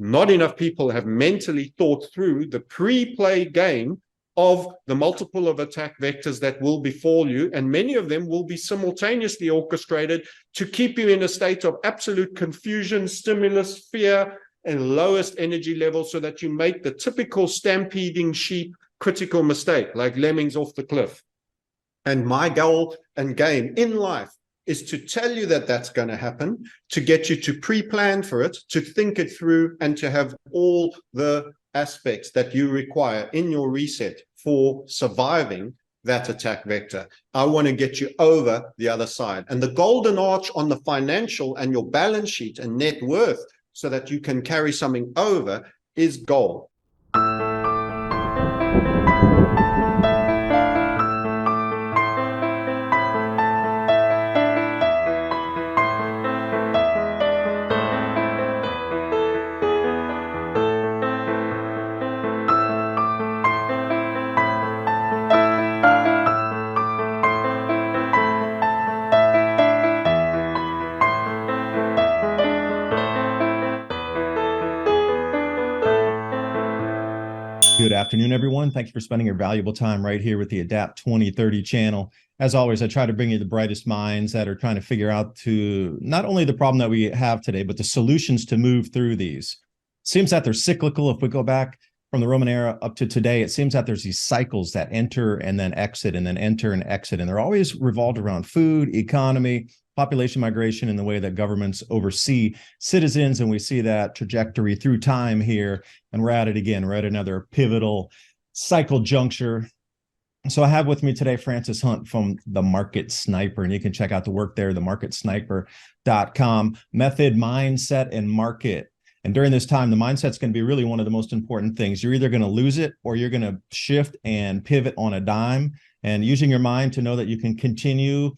not enough people have mentally thought through the pre-play game of the multiple of attack vectors that will befall you, and many of them will be simultaneously orchestrated to keep you in a state of absolute confusion, stimulus, fear, and lowest energy level, so that you make the typical stampeding sheep critical mistake, like lemmings off the cliff. And my goal and game in life is to tell you that that's going to happen, to get you to pre-plan for it, to think it through, and to have all the aspects that you require in your reset for surviving that attack vector. I want to get you over the other side. And the golden arch on the financial and your balance sheet and net worth, so that you can carry something over, is gold. Good afternoon, everyone. Thank you for spending your valuable time right here with the Adapt 2030 channel. As always, I try to bring you the brightest minds that are trying to figure out to not only the problem that we have today, but the solutions to move through these. Seems that they're cyclical. If we go back from the Roman era up to today, it seems that there's these cycles that enter and then exit and then enter and exit. And they're always revolved around food, economy, population migration, and the way that governments oversee citizens. And we see that trajectory through time here. And we're at it again. We're at another pivotal cycle juncture. So I have with me today Francis Hunt from The Market Sniper, and you can check out the work there, themarketsniper.com, method, mindset, and market. And during this time, the mindset's going to be really one of the most important things. You're either going to lose it or you're going to shift and pivot on a dime, and using your mind to know that you can continue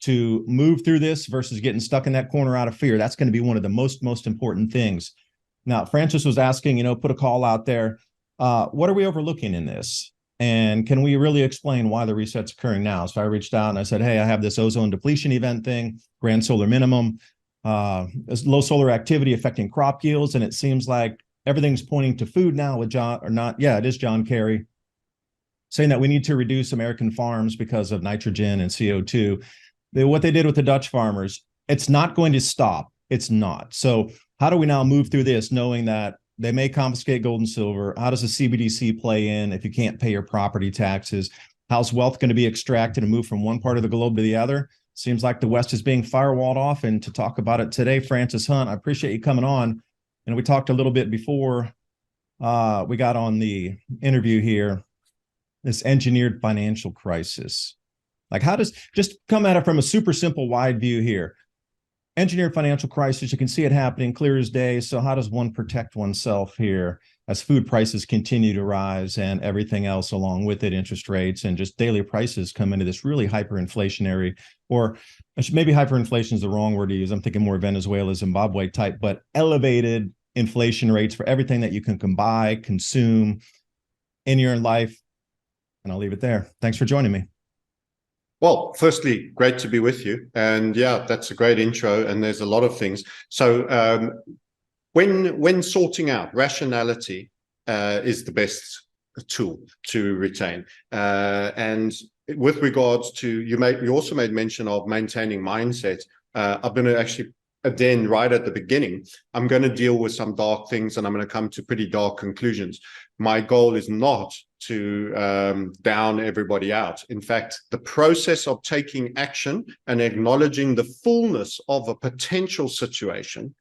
to move through this versus getting stuck in that corner out of fear. That's going to be one of the most important things. Now, Francis was asking, put a call out there. What are we overlooking in this? And can we really explain why the reset's occurring now? So I reached out and I said, hey, I have this ozone depletion event thing, grand solar minimum, low solar activity affecting crop yields. And it seems like everything's pointing to food now with it is John Kerry saying that we need to reduce American farms because of nitrogen and CO2. What they did with the Dutch farmers, it's not going to stop. It's not. So how do we now move through this knowing that they may confiscate gold and silver? How does the CBDC play in if you can't pay your property taxes? How's wealth going to be extracted and move from one part of the globe to the other? Seems like the West is being firewalled off. And to talk about it today, Francis Hunt, I appreciate you coming on. And we talked a little bit before we got on the interview here, this engineered financial crisis. Like, how does, just come at it from a super simple wide view here. Engineered financial crisis, you can see it happening clear as day. So how does one protect oneself here as food prices continue to rise and everything else along with it, interest rates and just daily prices come into this really hyperinflationary, or maybe hyperinflation is the wrong word to use. I'm thinking more Venezuela, Zimbabwe type, but elevated inflation rates for everything that you can buy, consume in your life. And I'll leave it there. Thanks for joining me. Well, firstly, great to be with you. And yeah, that's a great intro. And there's a lot of things. So when sorting out, rationality is the best tool to retain. And with regards to, you also made mention of maintaining mindset. I'm going to actually, then right at the beginning, I'm going to deal with some dark things and I'm going to come to pretty dark conclusions. My goal is not to down everybody out. In fact, the process of taking action and acknowledging the fullness of a potential situation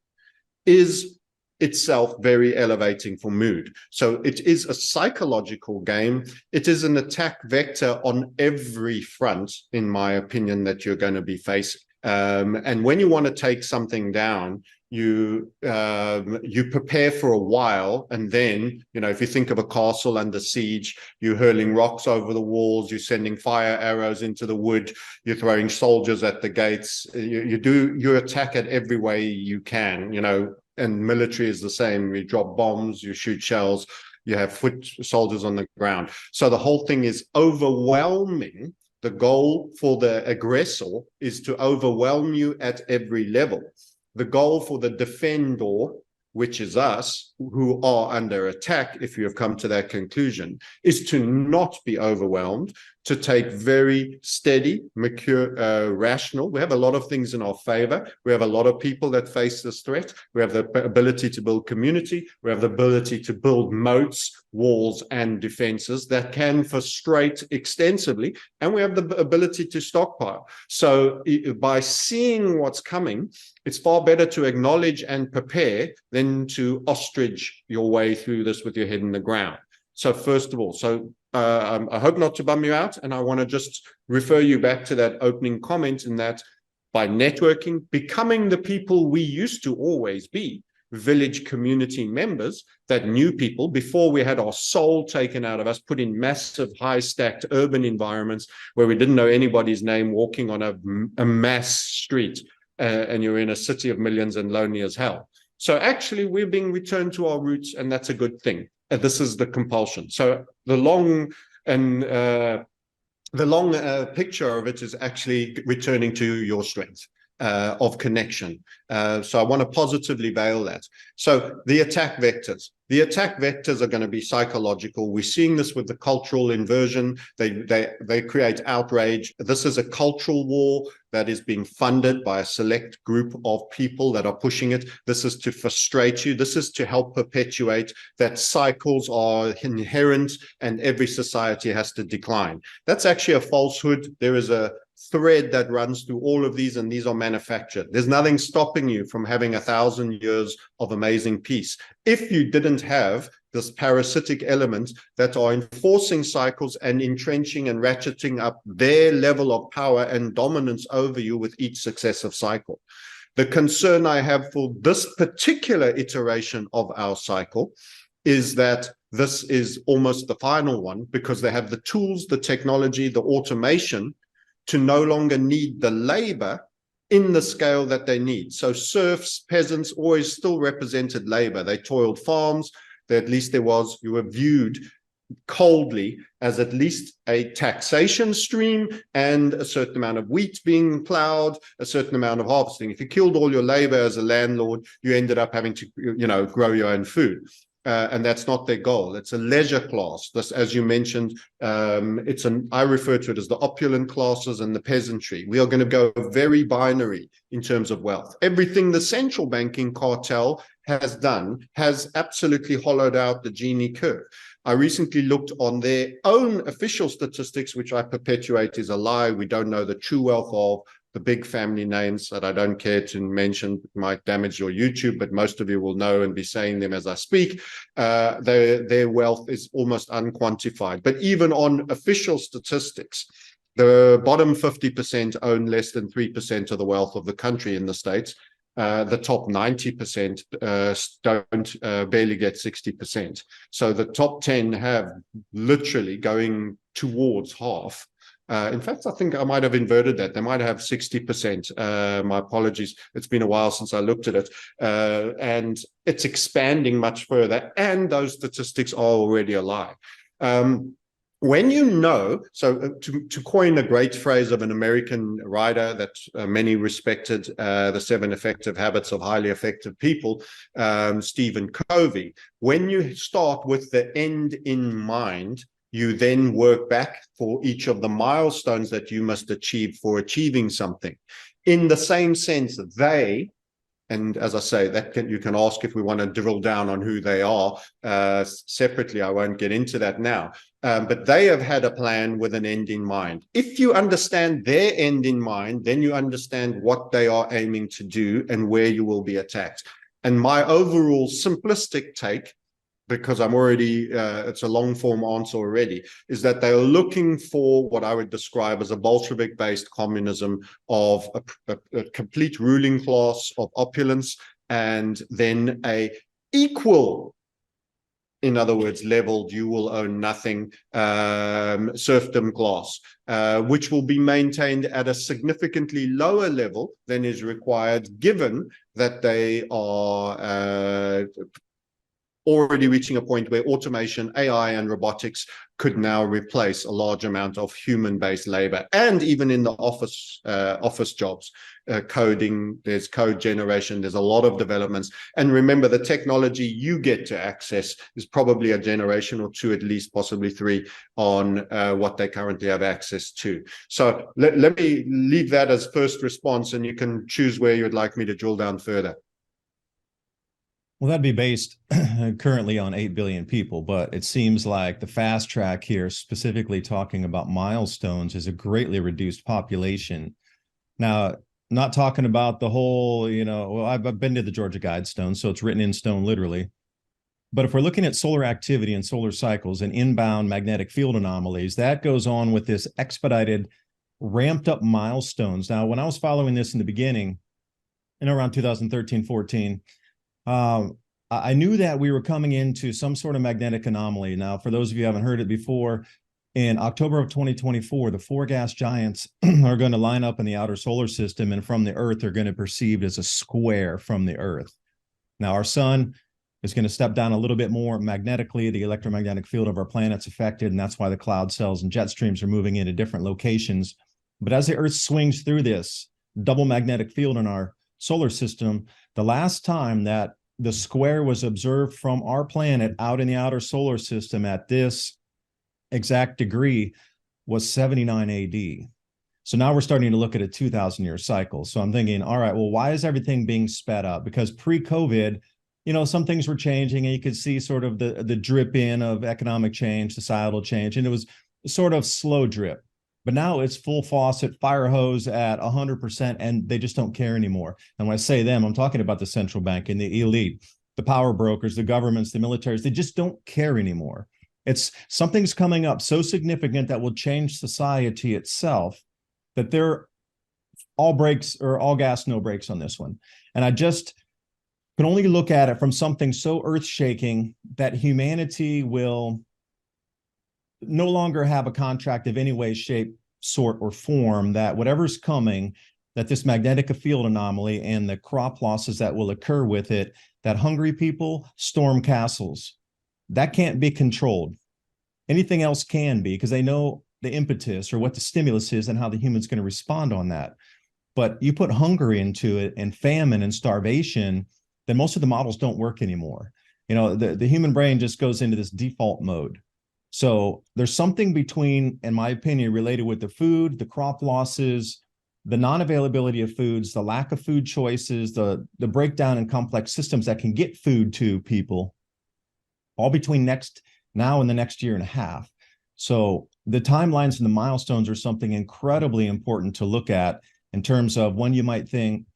is itself very elevating for mood. So it is a psychological game. It is an attack vector on every front, in my opinion, that you're going to be facing. And when you want to take something down, you prepare for a while, and then, if you think of a castle under siege, you're hurling rocks over the walls, you're sending fire arrows into the wood, you're throwing soldiers at the gates, you attack it every way you can, and military is the same. You drop bombs, you shoot shells, you have foot soldiers on the ground. So the whole thing is overwhelming. The goal for the aggressor is to overwhelm you at every level. The goal for the defender which is us, who are under attack, if you have come to that conclusion, is to not be overwhelmed, to take very steady, mature, rational. We have a lot of things in our favor. We have a lot of people that face this threat. We have the ability to build community. We have the ability to build moats, walls, and defenses that can frustrate extensively. And we have the ability to stockpile. So by seeing what's coming, it's far better to acknowledge and prepare than to ostrich your way through this with your head in the ground. So first of all, I hope not to bum you out, and I want to just refer you back to that opening comment in that by networking, becoming the people we used to always be, village community members that knew people before we had our soul taken out of us, put in massive high-stacked urban environments where we didn't know anybody's name, walking on a mass street, and you're in a city of millions and lonely as hell. So actually, we're being returned to our roots, and that's a good thing. This is the compulsion. So the long picture of it is actually returning to your strength of connection. So I want to positively veil that. So the attack vectors. The attack vectors are going to be psychological. We're seeing this with the cultural inversion. They create outrage. This is a cultural war that is being funded by a select group of people that are pushing it. This is to frustrate you. This is to help perpetuate that cycles are inherent and every society has to decline. That's actually a falsehood. There is a thread that runs through all of these, and these are manufactured. There's nothing stopping you from having 1,000 years of amazing peace if you didn't have this parasitic element that are enforcing cycles and entrenching and ratcheting up their level of power and dominance over you with each successive cycle. The concern I have for this particular iteration of our cycle is that this is almost the final one, because they have the tools, the technology, the automation to no longer need the labor in the scale that they need. So serfs, peasants always still represented labor. They toiled farms. At least you were viewed coldly as at least a taxation stream and a certain amount of wheat being plowed, a certain amount of harvesting. If you killed all your labor as a landlord, you ended up having to, grow your own food. And that's not their goal. It's a leisure class. This, as you mentioned, I refer to it as the opulent classes and the peasantry. We are going to go very binary in terms of wealth. Everything the central banking cartel has done has absolutely hollowed out the Gini curve. I recently looked on their own official statistics, which I perpetuate is a lie. We don't know the true wealth of the big family names that I don't care to mention, might damage your YouTube, but most of you will know and be saying them as I speak. Their wealth is almost unquantified. But even on official statistics, the bottom 50% own less than 3% of the wealth of the country in the States. The top 90% don't barely get 60%. So the top 10 have literally going towards half. In fact, I think I might have inverted that. They might have 60%. My apologies. It's been a while since I looked at it. And it's expanding much further. And those statistics are already a lie. When you know, so to coin a great phrase of an American writer that many respected, The 7 Effective Habits of Highly Effective People, Stephen Covey, when you start with the end in mind, you then work back for each of the milestones that you must achieve for achieving something. In the same sense, and as I say, you can ask if we want to drill down on who they are separately. I won't get into that now. But they have had a plan with an end in mind. If you understand their end in mind, then you understand what they are aiming to do and where you will be attacked. And my overall simplistic take, because I'm already, it's a long form answer already, is that they're looking for what I would describe as a Bolshevik-based communism of a complete ruling class of opulence, and then a equal, in other words, leveled, you will own nothing, serfdom class, which will be maintained at a significantly lower level than is required, given that they are already reaching a point where automation, AI, and robotics could now replace a large amount of human-based labor, and even in the office jobs, coding, there's code generation, there's a lot of developments. And remember, the technology you get to access is probably a generation or two, at least possibly three, on what they currently have access to. So let me leave that as first response, and you can choose where you'd like me to drill down further. Well, that'd be based currently on 8 billion people, but it seems like the fast track here, specifically talking about milestones, is a greatly reduced population. Now, not talking about the whole, well, I've been to the Georgia Guidestone, so it's written in stone literally. But if we're looking at solar activity and solar cycles and inbound magnetic field anomalies, that goes on with this expedited, ramped up milestones. Now, when I was following this in the beginning, around 2013, 14, I knew that we were coming into some sort of magnetic anomaly. Now, for those of you who haven't heard it before, in October of 2024, the four gas giants are going to line up in the outer solar system, and from the Earth, they're going to be perceived as a square from the Earth. Now, our sun is going to step down a little bit more magnetically. The electromagnetic field of our planet's affected, and that's why the cloud cells and jet streams are moving into different locations. But as the Earth swings through this double magnetic field in our solar system, the last time that the square was observed from our planet out in the outer solar system at this exact degree was 79 AD. So now we're starting to look at a 2,000-year cycle. So I'm thinking, all right, well, why is everything being sped up? Because pre-COVID, some things were changing, and you could see sort of the drip in of economic change, societal change, and it was sort of slow drip. But now it's full faucet, fire hose at 100%, and they just don't care anymore. And when I say them, I'm talking about the central bank and the elite, the power brokers, the governments, the militaries. They just don't care anymore. It's something's coming up so significant that will change society itself, that they're all brakes or all gas, no brakes on this one. And I just can only look at it from something so earth-shaking that humanity will no longer have a contract of any way, shape, sort, or form, that whatever's coming, that this magnetic field anomaly and the crop losses that will occur with it, that hungry people storm castles. That can't be controlled. Anything else can be, because they know the impetus or what the stimulus is and how the human's going to respond on that. But you put hunger into it and famine and starvation, then most of the models don't work anymore. The human brain just goes into this default mode. So there's something between, in my opinion, related with the food, the crop losses, the non-availability of foods, the lack of food choices, the breakdown in complex systems that can get food to people, all between now and the next year and a half. So the timelines and the milestones are something incredibly important to look at in terms of when you might think,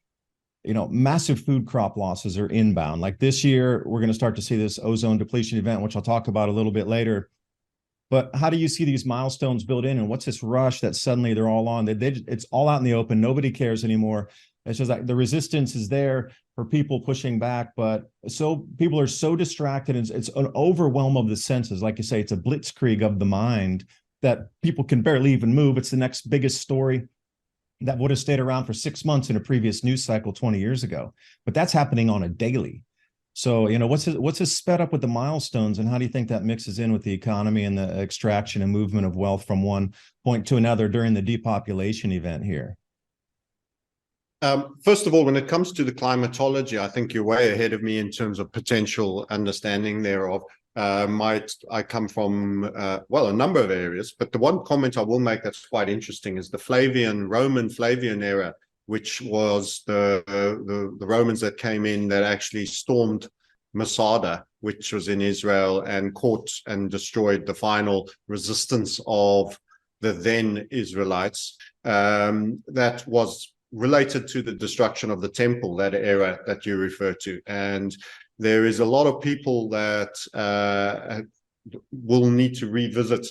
massive food crop losses are inbound. Like this year, we're going to start to see this ozone depletion event, which I'll talk about a little bit later. But how do you see these milestones built in, and what's this rush that suddenly they're all on? It's all out in the open. Nobody cares anymore. It's just like the resistance is there for people pushing back, but so people are so distracted. It's an overwhelm of the senses. Like you say, it's a blitzkrieg of the mind that people can barely even move. It's the next biggest story that would have stayed around for 6 months in a previous news cycle 20 years ago. But that's happening on a daily. So, what's this sped up with the milestones, and how do you think that mixes in with the economy and the extraction and movement of wealth from one point to another during the depopulation event here? First of all, when it comes to the climatology, I think you're way ahead of me in terms of potential understanding thereof. I come from, a number of areas, but the one comment I will make that's quite interesting is the Roman Flavian era, which was the Romans that came in that actually stormed Masada, which was in Israel, and caught and destroyed the final resistance of the then Israelites. That was related to the destruction of the temple, that era that you refer to. And there is a lot of people that will need to revisit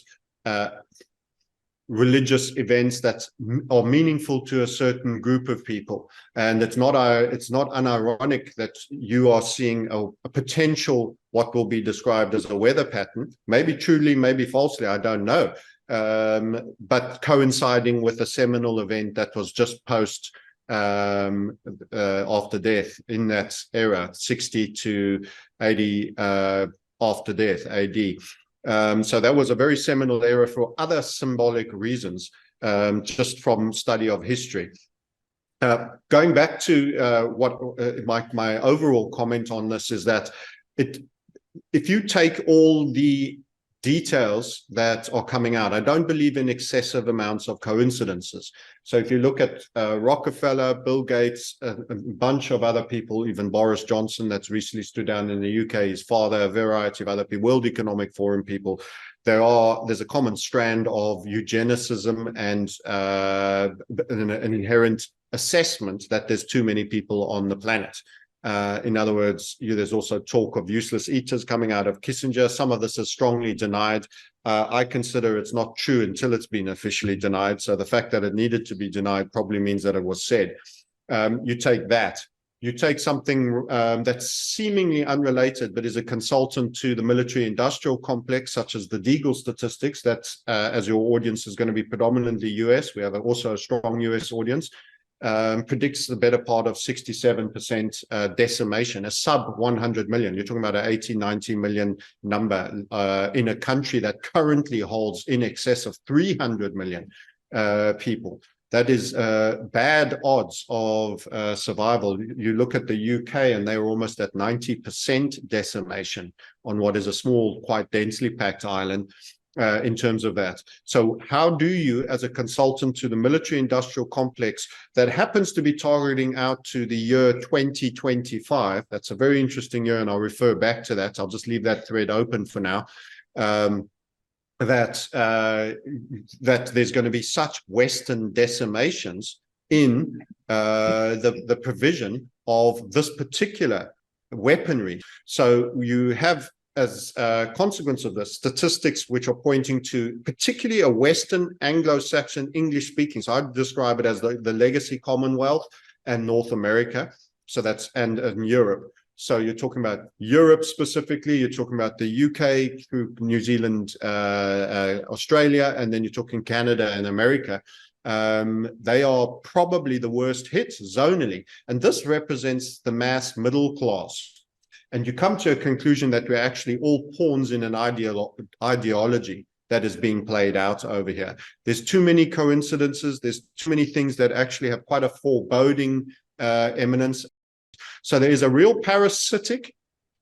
religious events that are meaningful to a certain group of people. And it's not unironic that you are seeing a potential, what will be described as a weather pattern, maybe truly, maybe falsely, I don't know, but coinciding with a seminal event that was just post after death in that era, 60 to 80 after death, AD. So that was a very seminal era for other symbolic reasons, just from study of history. Going back to what my overall comment on this is that if you take all the details that are coming out, I don't believe in excessive amounts of coincidences. So if you look at Rockefeller, Bill Gates, a bunch of other people, even Boris Johnson, that's recently stood down in the UK, his father, a variety of other people, World Economic Forum people, there's a common strand of eugenicism and an inherent assessment that there's too many people on the planet. In other words, there's also talk of useless eaters coming out of Kissinger. Some of this is strongly denied. I consider it's not true until it's been officially denied. So the fact that it needed to be denied probably means that it was said. You take that. You take something that's seemingly unrelated, but is a consultant to the military-industrial complex, such as the Deagle statistics, that, as your audience is going to be predominantly US, we have also a strong US audience, predicts the better part of 67% decimation, a sub 100 million. You're talking about an 80, 90 million number in a country that currently holds in excess of 300 million people. That is bad odds of survival. You look at the UK and they were almost at 90% decimation on what is a small, quite densely packed island. In terms of that. So how do you, as a consultant to the military-industrial complex that happens to be targeting out to the year 2025, that's a very interesting year, and I'll refer back to that. I'll just leave that thread open for now. That there's going to be such Western decimations in the provision of this particular weaponry. So you have, as a consequence of this, statistics which are pointing to particularly a Western Anglo-Saxon English-speaking. So I'd describe it as the legacy Commonwealth and North America. So that's and Europe. So you're talking about Europe specifically. You're talking about the UK through New Zealand, Australia, and then you're talking Canada and America. They are probably the worst hit zonally, and this represents the mass middle class. And you come to a conclusion that we're actually all pawns in an ideology that is being played out over here. There's too many coincidences. There's too many things that actually have quite a foreboding eminence. So there is a real parasitic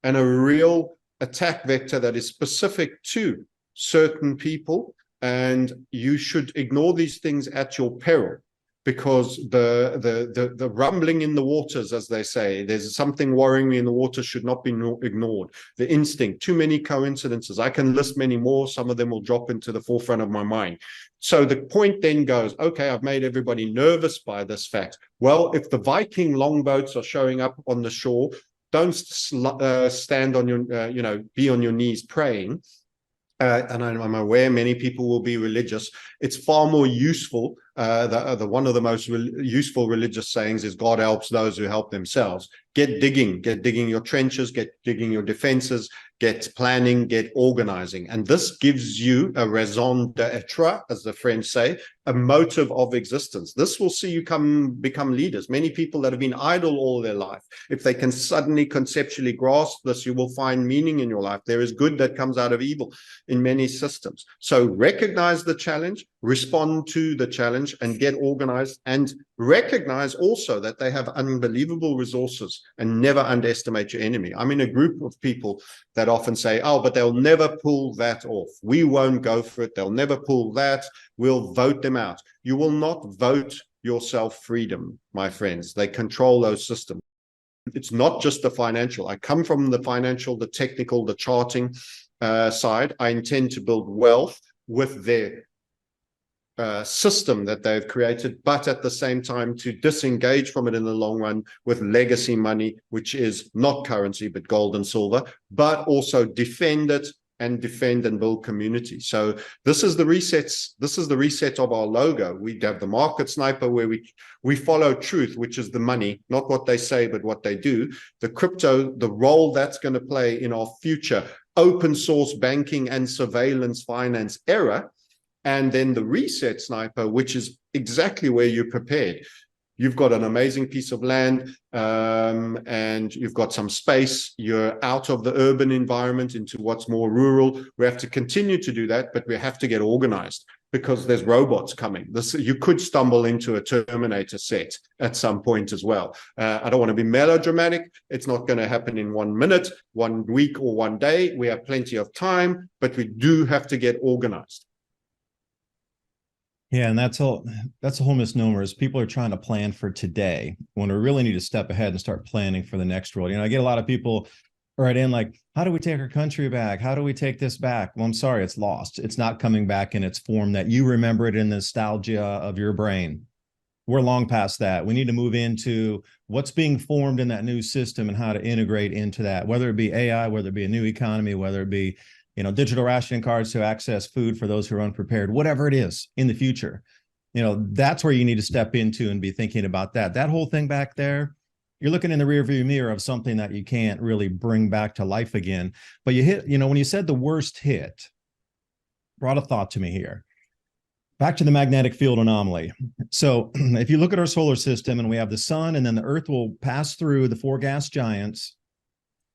and a real attack vector that is specific to certain people. And you should ignore these things at your peril, because the rumbling in the waters, as they say, there's something worrying me in the water, should not be ignored. The instinct, too many coincidences. I can list many more. Some of them will drop into the forefront of my mind. So the point then goes, okay, I've made everybody nervous by this fact. Well, if the Viking longboats are showing up on the shore, don't stand on your, be on your knees praying. And I'm aware many people will be religious. It's far more useful. One of the most useful religious sayings is God helps those who help themselves. Get digging your trenches, get digging your defenses, get planning, get organizing. And this gives you a raison d'etre, as the French say, a motive of existence. This will see you become leaders. Many people that have been idle all their life, if they can suddenly conceptually grasp this, you will find meaning in your life. There is good that comes out of evil in many systems. So recognize the challenge, respond to the challenge, and get organized, and recognize also that they have unbelievable resources, and never underestimate your enemy. I'm in a group of people that often say, oh, but they'll never pull that off. We won't go for it. They'll never pull that. We'll vote them out. You will not vote yourself freedom, my friends. They control those systems. It's not just the financial. I come from the financial, the technical, the charting side. I intend to build wealth with their system that they've created, but at the same time to disengage from it in the long run with legacy money, which is not currency but gold and silver, but also defend it and build community. So this is the resets. This is the reset of our logo. We have the market sniper, where we follow truth, which is the money, not what they say but what they do. The crypto, the role that's going to play in our future open source banking and surveillance finance era. And then the reset sniper, which is exactly where you're prepared. You've got an amazing piece of land, and you've got some space. You're out of the urban environment into what's more rural. We have to continue to do that, but we have to get organized, because there's robots coming. You could stumble into a Terminator set at some point as well. I don't want to be melodramatic. It's not going to happen in 1 minute, 1 week, or 1 day. We have plenty of time, but we do have to get organized. Yeah, and that's a whole misnomer, is people are trying to plan for today when we really need to step ahead and start planning for the next world. I get a lot of people right in like, how do we take our country back? How do we take this back? Well, I'm sorry, it's lost. It's not coming back in its form that you remember it in the nostalgia of your brain. We're long past that. We need to move into what's being formed in that new system and how to integrate into that, whether it be AI, whether it be a new economy, whether it be digital rationing cards to access food for those who are unprepared, whatever it is in the future. That's where you need to step into and be thinking about that. That whole thing back there, you're looking in the rearview mirror of something that you can't really bring back to life again. But you hit, when you said the worst hit, brought a thought to me here. Back to the magnetic field anomaly. So if you look at our solar system, and we have the sun, and then the earth will pass through the 4 gas giants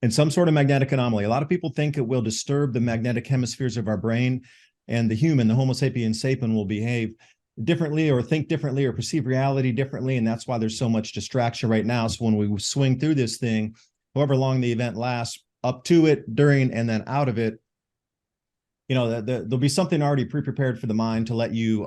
in some sort of magnetic anomaly. A lot of people think it will disturb the magnetic hemispheres of our brain, and the human, the Homo sapiens sapien, will behave differently or think differently or perceive reality differently. And that's why there's so much distraction right now. So when we swing through this thing, however long the event lasts, up to it, during, and then out of it, there'll be something already pre-prepared for the mind to let you,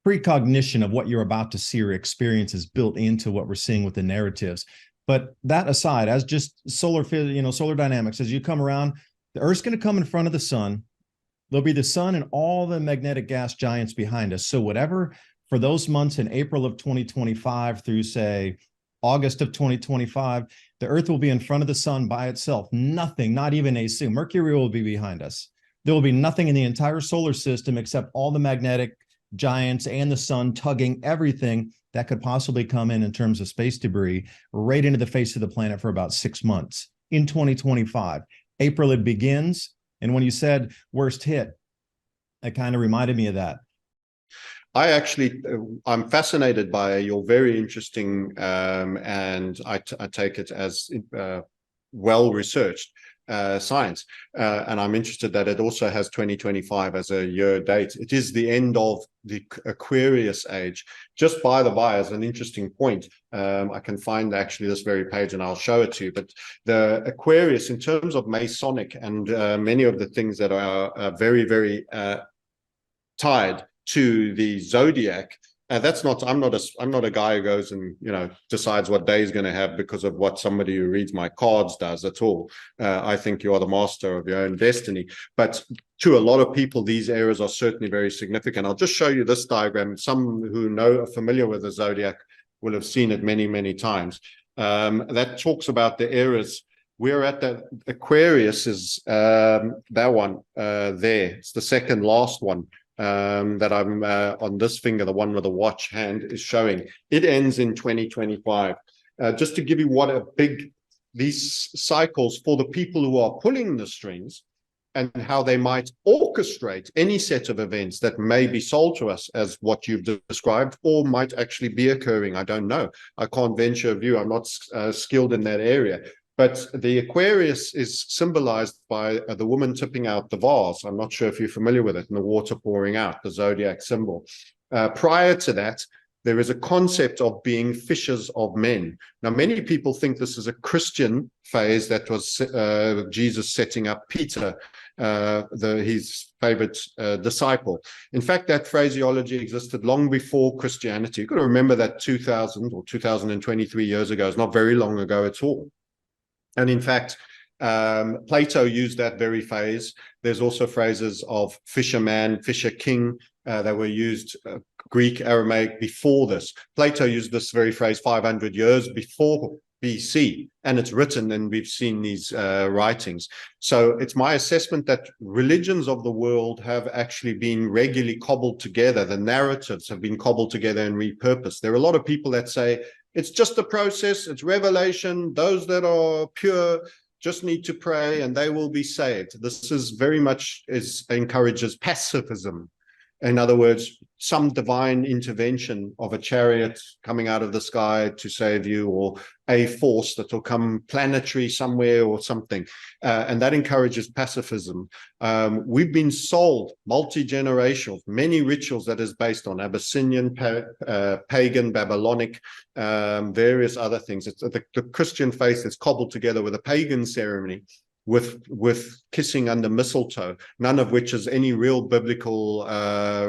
precognition of what you're about to see or experience is built into what we're seeing with the narratives. But that aside, as just solar dynamics, as you come around, the Earth's going to come in front of the sun. There'll be the sun and all the magnetic gas giants behind us. So whatever, for those months in April of 2025 through, say, August of 2025, the Earth will be in front of the sun by itself. Nothing, not even AC. Mercury will be behind us. There will be nothing in the entire solar system except all the magnetic giants and the sun tugging everything that could possibly come in terms of space debris right into the face of the planet for about 6 months in 2025. April, it begins. And when you said worst hit, it kind of reminded me of that. I'm fascinated by your very interesting, and I take it as well-researched science. And I'm interested that it also has 2025 as a year date. It is the end of the Aquarius age. Just by the by, as an interesting point, I can find actually this very page and I'll show it to you. But the Aquarius, in terms of Masonic and many of the things that are very, very tied to the zodiac, I'm not a guy who goes and decides what day he's going to have because of what somebody who reads my cards does at all. I think you are the master of your own destiny. But to a lot of people, these areas are certainly very significant. I'll just show you this diagram. Some who are familiar with the zodiac will have seen it many, many times. That talks about the eras. We're at the Aquarius is that one there. It's the second last one. That I'm on this finger, the one with the watch hand is showing. It ends in 2025. Just to give you what a big, these cycles for the people who are pulling the strings and how they might orchestrate any set of events that may be sold to us as what you've described, or might actually be occurring. I don't know. I can't venture a view. I'm not skilled in that area. But the Aquarius is symbolized by the woman tipping out the vase. I'm not sure if you're familiar with it, and the water pouring out, the zodiac symbol. Prior to that, there is a concept of being fishers of men. Now, many people think this is a Christian phase that was Jesus setting up Peter, his favorite disciple. In fact, that phraseology existed long before Christianity. You've got to remember that 2000 or 2023 years ago is not very long ago at all. And in fact, Plato used that very phrase. There's also phrases of fisherman, fisher king that were used, Greek, Aramaic, before this. Plato used this very phrase 500 years before BC, and it's written, and we've seen these writings. So it's my assessment that religions of the world have actually been regularly cobbled together. The narratives have been cobbled together and repurposed. There are a lot of people that say, it's just a process, it's revelation. Those that are pure just need to pray and they will be saved. This is very much encourages pacifism. In other words, some divine intervention of a chariot coming out of the sky to save you, or a force that will come planetary somewhere or something. And that encourages pacifism. We've been sold multi-generational, many rituals that is based on Abyssinian, pagan, Babylonic, various other things. It's the Christian faith is cobbled together with a pagan ceremony, with kissing under mistletoe, none of which is any real biblical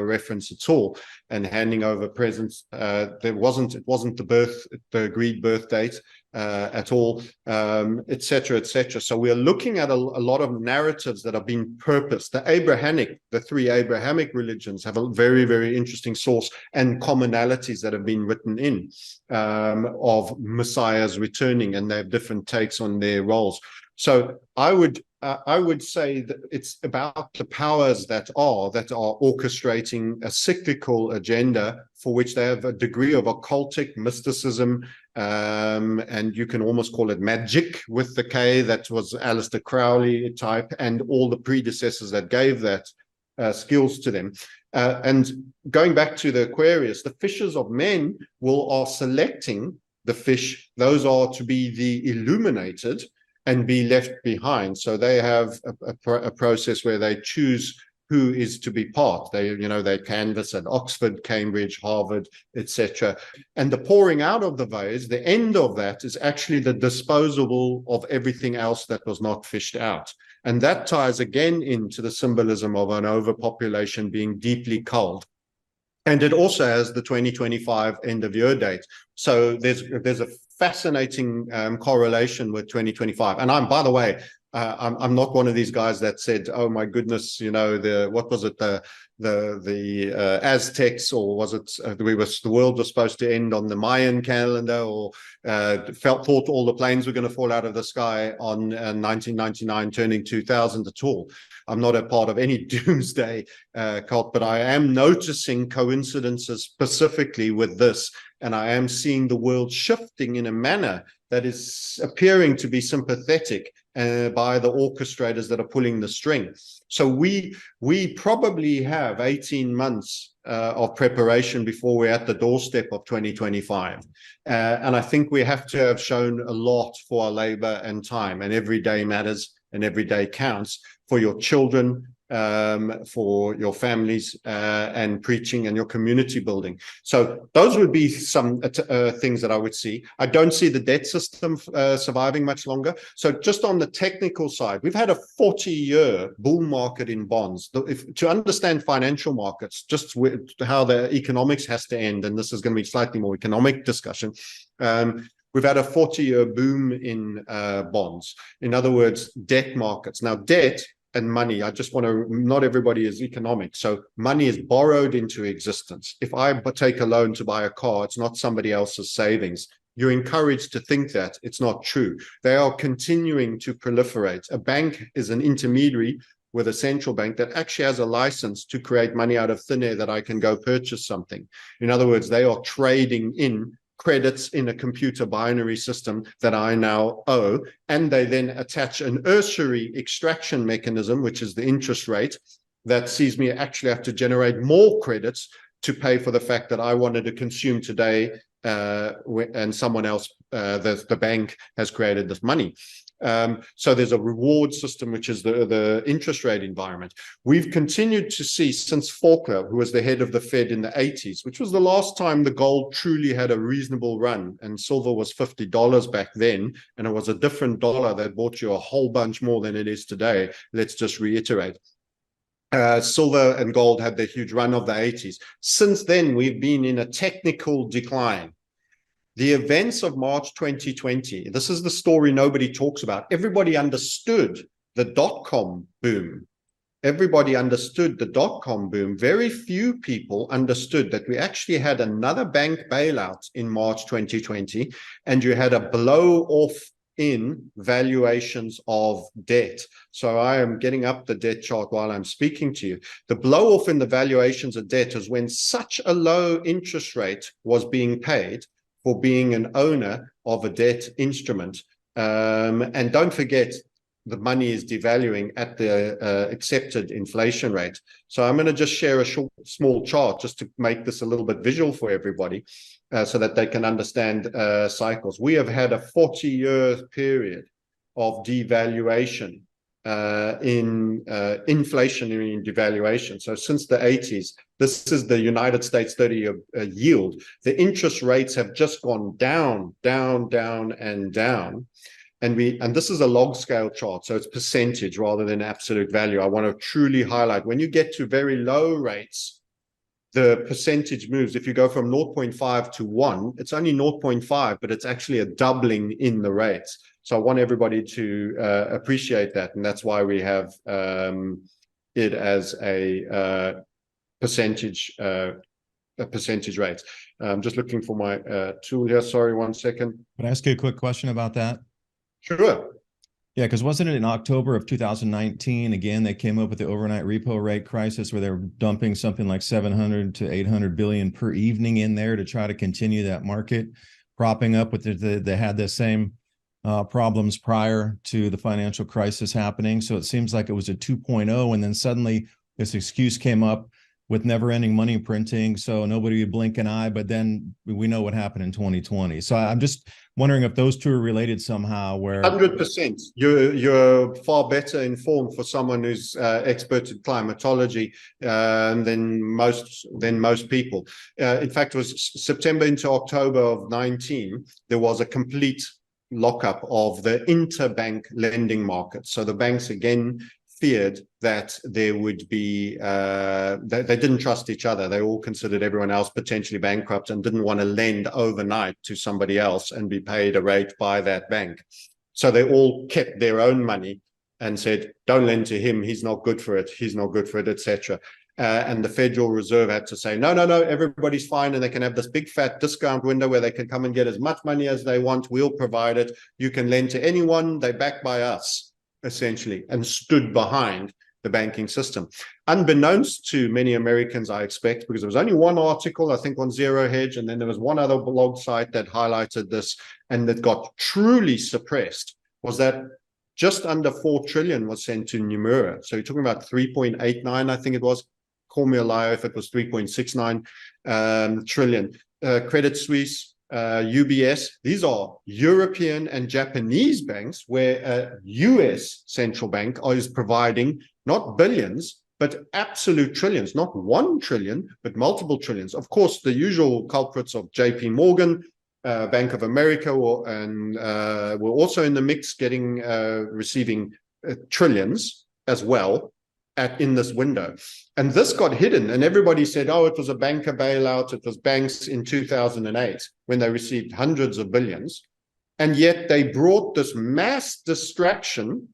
reference at all, and handing over presents. It wasn't the agreed birth date at all, etc., etc. So we are looking at a lot of narratives that have been purposed. The three Abrahamic religions have a very, very interesting source and commonalities that have been written in, of messiahs returning, and they have different takes on their roles. So I would say that it's about the powers that are orchestrating a cyclical agenda for which they have a degree of occultic mysticism, and you can almost call it magic with the K. That was Aleister Crowley type, and all the predecessors that gave that skills to them. And going back to the Aquarius, the fishes of men are selecting the fish. Those are to be the illuminated and be left behind. So they have a process where they choose who is to be part. They canvass at Oxford, Cambridge, Harvard, etc. And the pouring out of the vase, the end of that is actually the disposal of everything else that was not fished out. And that ties again into the symbolism of an overpopulation being deeply culled. And it also has the 2025 end of year date. So there's a fascinating correlation with 2025. And by the way, I'm not one of these guys that said, "Oh my goodness, what was it, the Aztecs, or was it the world was supposed to end on the Mayan calendar, or thought all the planes were going to fall out of the sky on 1999 turning 2000 at all." I'm not a part of any doomsday cult, but I am noticing coincidences specifically with this, and I am seeing the world shifting in a manner that is appearing to be sympathetic by the orchestrators that are pulling the string. So we probably have 18 months of preparation before we're at the doorstep of 2025. And I think we have to have shown a lot for our labor and time, and every day matters and every day counts for your children, for your families, and preaching and your community building. So those would be some things that I would see. I don't see the debt system surviving much longer. So just on the technical side, we've had a 40-year bull market in bonds. To understand financial markets, just how the economics has to end, and this is going to be slightly more economic discussion, we've had a 40-year boom in bonds. In other words, debt markets. Now, debt and money, not everybody is economic. So money is borrowed into existence. If I take a loan to buy a car, it's not somebody else's savings. You're encouraged to think that. It's not true. They are continuing to proliferate. A bank is an intermediary with a central bank that actually has a license to create money out of thin air that I can go purchase something. In other words, they are trading in credits in a computer binary system that I now owe, and they then attach an usury extraction mechanism, which is the interest rate, that sees me actually have to generate more credits to pay for the fact that I wanted to consume today, and someone else, the bank, has created this money. So there's a reward system, which is the interest rate environment. We've continued to see, since Faulkner, who was the head of the Fed in the 80s, which was the last time the gold truly had a reasonable run, and silver was $50 back then, and it was a different dollar that bought you a whole bunch more than it is today. Let's just reiterate. Silver and gold had the huge run of the 80s. Since then, we've been in a technical decline. The events of March 2020, this is the story nobody talks about. Everybody understood the dot-com boom. Everybody understood the dot-com boom. Very few people understood that we actually had another bank bailout in March 2020, and you had a blow-off in valuations of debt. So I am getting up the debt chart while I'm speaking to you. The blow-off in the valuations of debt is when such a low interest rate was being paid for being an owner of a debt instrument. And don't forget, the money is devaluing at the accepted inflation rate. So I'm going to just share a small chart just to make this a little bit visual for everybody so that they can understand cycles. We have had a 40-year period of devaluation in inflationary devaluation. So since the 80s, this is the United States 30-year yield. The interest rates have just gone down, down, down, and down. And this is a log scale chart, so it's percentage rather than absolute value. I want to truly highlight, when you get to very low rates, the percentage moves. If you go from 0.5 to 1, it's only 0.5, but it's actually a doubling in the rates. So I want everybody to appreciate that, and that's why we have it as a percentage rate. I'm just looking for my tool here. Sorry, 1 second. Can I ask you a quick question about that? Sure. Yeah, because wasn't it in October of 2019, again, they came up with the overnight repo rate crisis where they were dumping something like 700 to 800 billion per evening in there to try to continue that market propping up with they had the same problems prior to the financial crisis happening. So it seems like it was a 2.0, and then suddenly this excuse came up with never-ending money printing, so nobody would blink an eye. But then we know what happened in 2020. So I'm just wondering if those two are related somehow. Where 100%, you're far better informed for someone who's expert in climatology than most people. In fact, it was September into October of 19. There was a complete lockup of the interbank lending market. So the banks again feared that there would be, they didn't trust each other. They all considered everyone else potentially bankrupt and didn't want to lend overnight to somebody else and be paid a rate by that bank. So they all kept their own money and said, don't lend to him. He's not good for it. He's not good for it, etc. And the Federal Reserve had to say, no, everybody's fine. And they can have this big fat discount window where they can come and get as much money as they want. We'll provide it. You can lend to anyone. They're backed by us, essentially, and stood behind the banking system. Unbeknownst to many Americans, I expect, because there was only one article, I think, on Zero Hedge, and then there was one other blog site that highlighted this, and that got truly suppressed, was that just under 4 trillion was sent to Nomura. So you're talking about 3.89, I think it was. Call me a liar if it was 3.69 trillion. Credit Suisse, UBS, these are European and Japanese banks where a US central bank is providing not billions, but absolute trillions, not 1 trillion, but multiple trillions. Of course, the usual culprits of JP Morgan, Bank of America, were also in the mix, receiving trillions as well in this window. And this got hidden, and everybody said, oh, it was a banker bailout. It was banks in 2008 when they received hundreds of billions. And yet they brought this mass distraction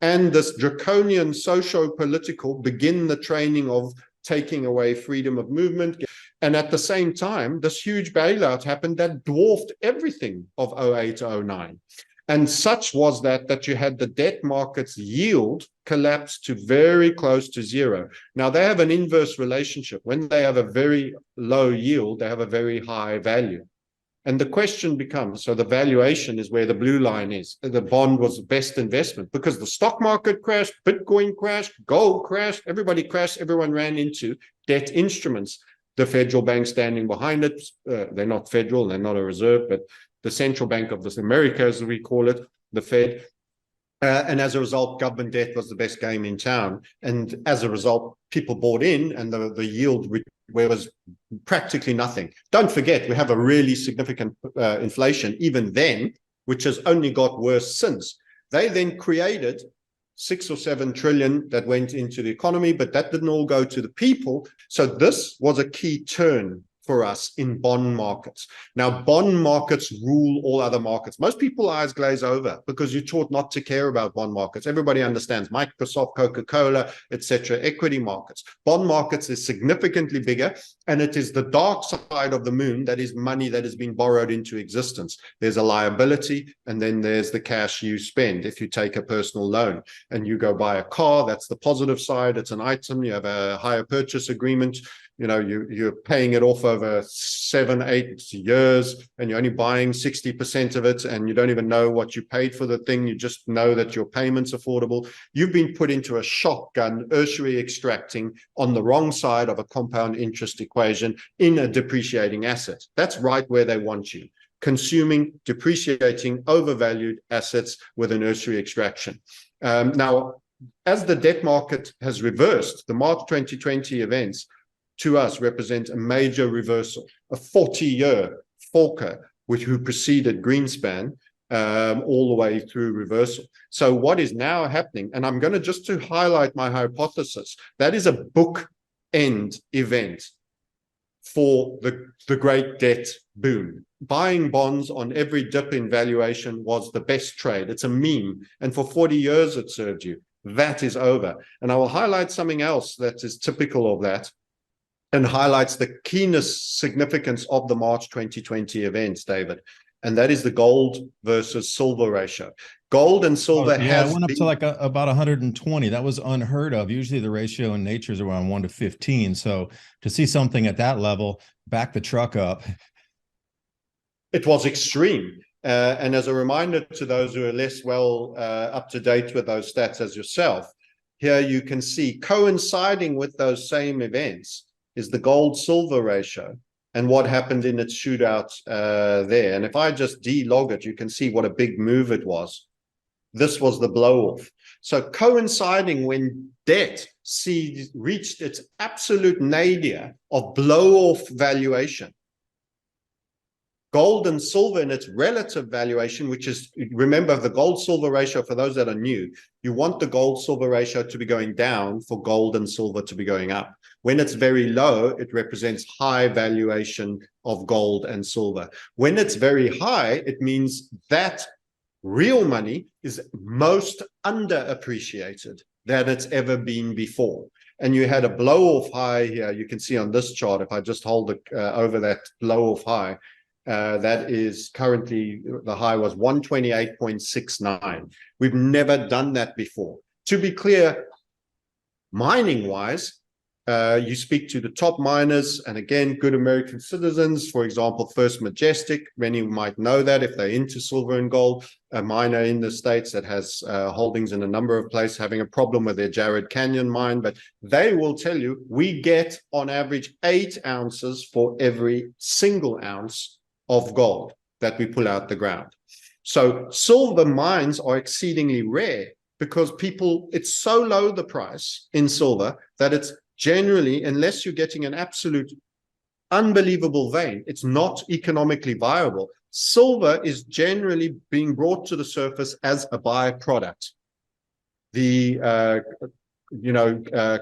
and this draconian socio-political begin the training of taking away freedom of movement. And at the same time, this huge bailout happened that dwarfed everything of 08 to 09. And such was that you had the debt markets yield collapse to very close to zero. Now, they have an inverse relationship. When they have a very low yield, they have a very high value. And the question becomes, so the valuation is where the blue line is. The bond was the best investment because the stock market crashed, Bitcoin crashed, gold crashed, everybody crashed, everyone ran into debt instruments. The federal bank standing behind it, they're not federal, they're not a reserve, but the central bank of this America, as we call it, the Fed. And as a result, government debt was the best game in town. And as a result, people bought in, and the yield where was practically nothing. Don't forget, we have a really significant inflation even then, which has only got worse since. They then created 6 or 7 trillion that went into the economy, but that didn't all go to the people. So this was a key turn for us in bond markets. Now, bond markets rule all other markets. Most people eyes glaze over because you're taught not to care about bond markets. Everybody understands Microsoft, Coca-Cola, etc. Equity markets. Bond markets is significantly bigger, and it is the dark side of the moon that is money that has been borrowed into existence. There's a liability, and then there's the cash you spend. If you take a personal loan and you go buy a car, that's the positive side. It's an item. You have a hire purchase agreement. you're paying it off over 7-8 years, and you're only buying 60% of it, and you don't even know what you paid for the thing. You just know that your payment's affordable. You've been put into a shotgun tertiary extracting on the wrong side of a compound interest equation in a depreciating asset. That's right where they want you. Consuming, depreciating, overvalued assets with an tertiary extraction. Now, as the debt market has reversed, the March 2020 events to us represent a major reversal, a 40-year Volcker, who preceded Greenspan, all the way through reversal. So what is now happening, and I'm going to just to highlight my hypothesis, that is a bookend event for the great debt boom. Buying bonds on every dip in valuation was the best trade. It's a meme. And for 40 years it served you. That is over. And I will highlight something else that is typical of that and highlights the keenest significance of the March 2020 events, David. And that is the gold versus silver ratio. Gold and silver it went up to like about 120. That was unheard of. Usually the ratio in nature is around 1 to 15. So to see something at that level, back the truck up. It was extreme. And as a reminder to those who are less well up to date with those stats as yourself, here you can see coinciding with those same events is the gold-silver ratio and what happened in its shootout there. And if I just de-log it, you can see what a big move it was. This was the blow-off. So coinciding when debt reached its absolute nadir of blow-off valuation, gold and silver in its relative valuation, which is, remember, the gold-silver ratio, for those that are new, you want the gold-silver ratio to be going down for gold and silver to be going up. When it's very low, it represents high valuation of gold and silver. When it's very high, it means that real money is most underappreciated than it's ever been before. And you had a blow-off high here. You can see on this chart, if I just hold it over that blow-off high, that is currently, the high was 128.69. We've never done that before. To be clear, mining-wise, you speak to the top miners, and again, good American citizens, for example, First Majestic, many might know that if they're into silver and gold, a miner in the States that has holdings in a number of places, having a problem with their Jared Canyon mine, but they will tell you, we get on average 8 ounces for every single ounce of gold that we pull out the ground. So silver mines are exceedingly rare because it's so low the price in silver that it's generally, unless you're getting an absolute unbelievable vein, it's not economically viable. Silver is generally being brought to the surface as a byproduct. The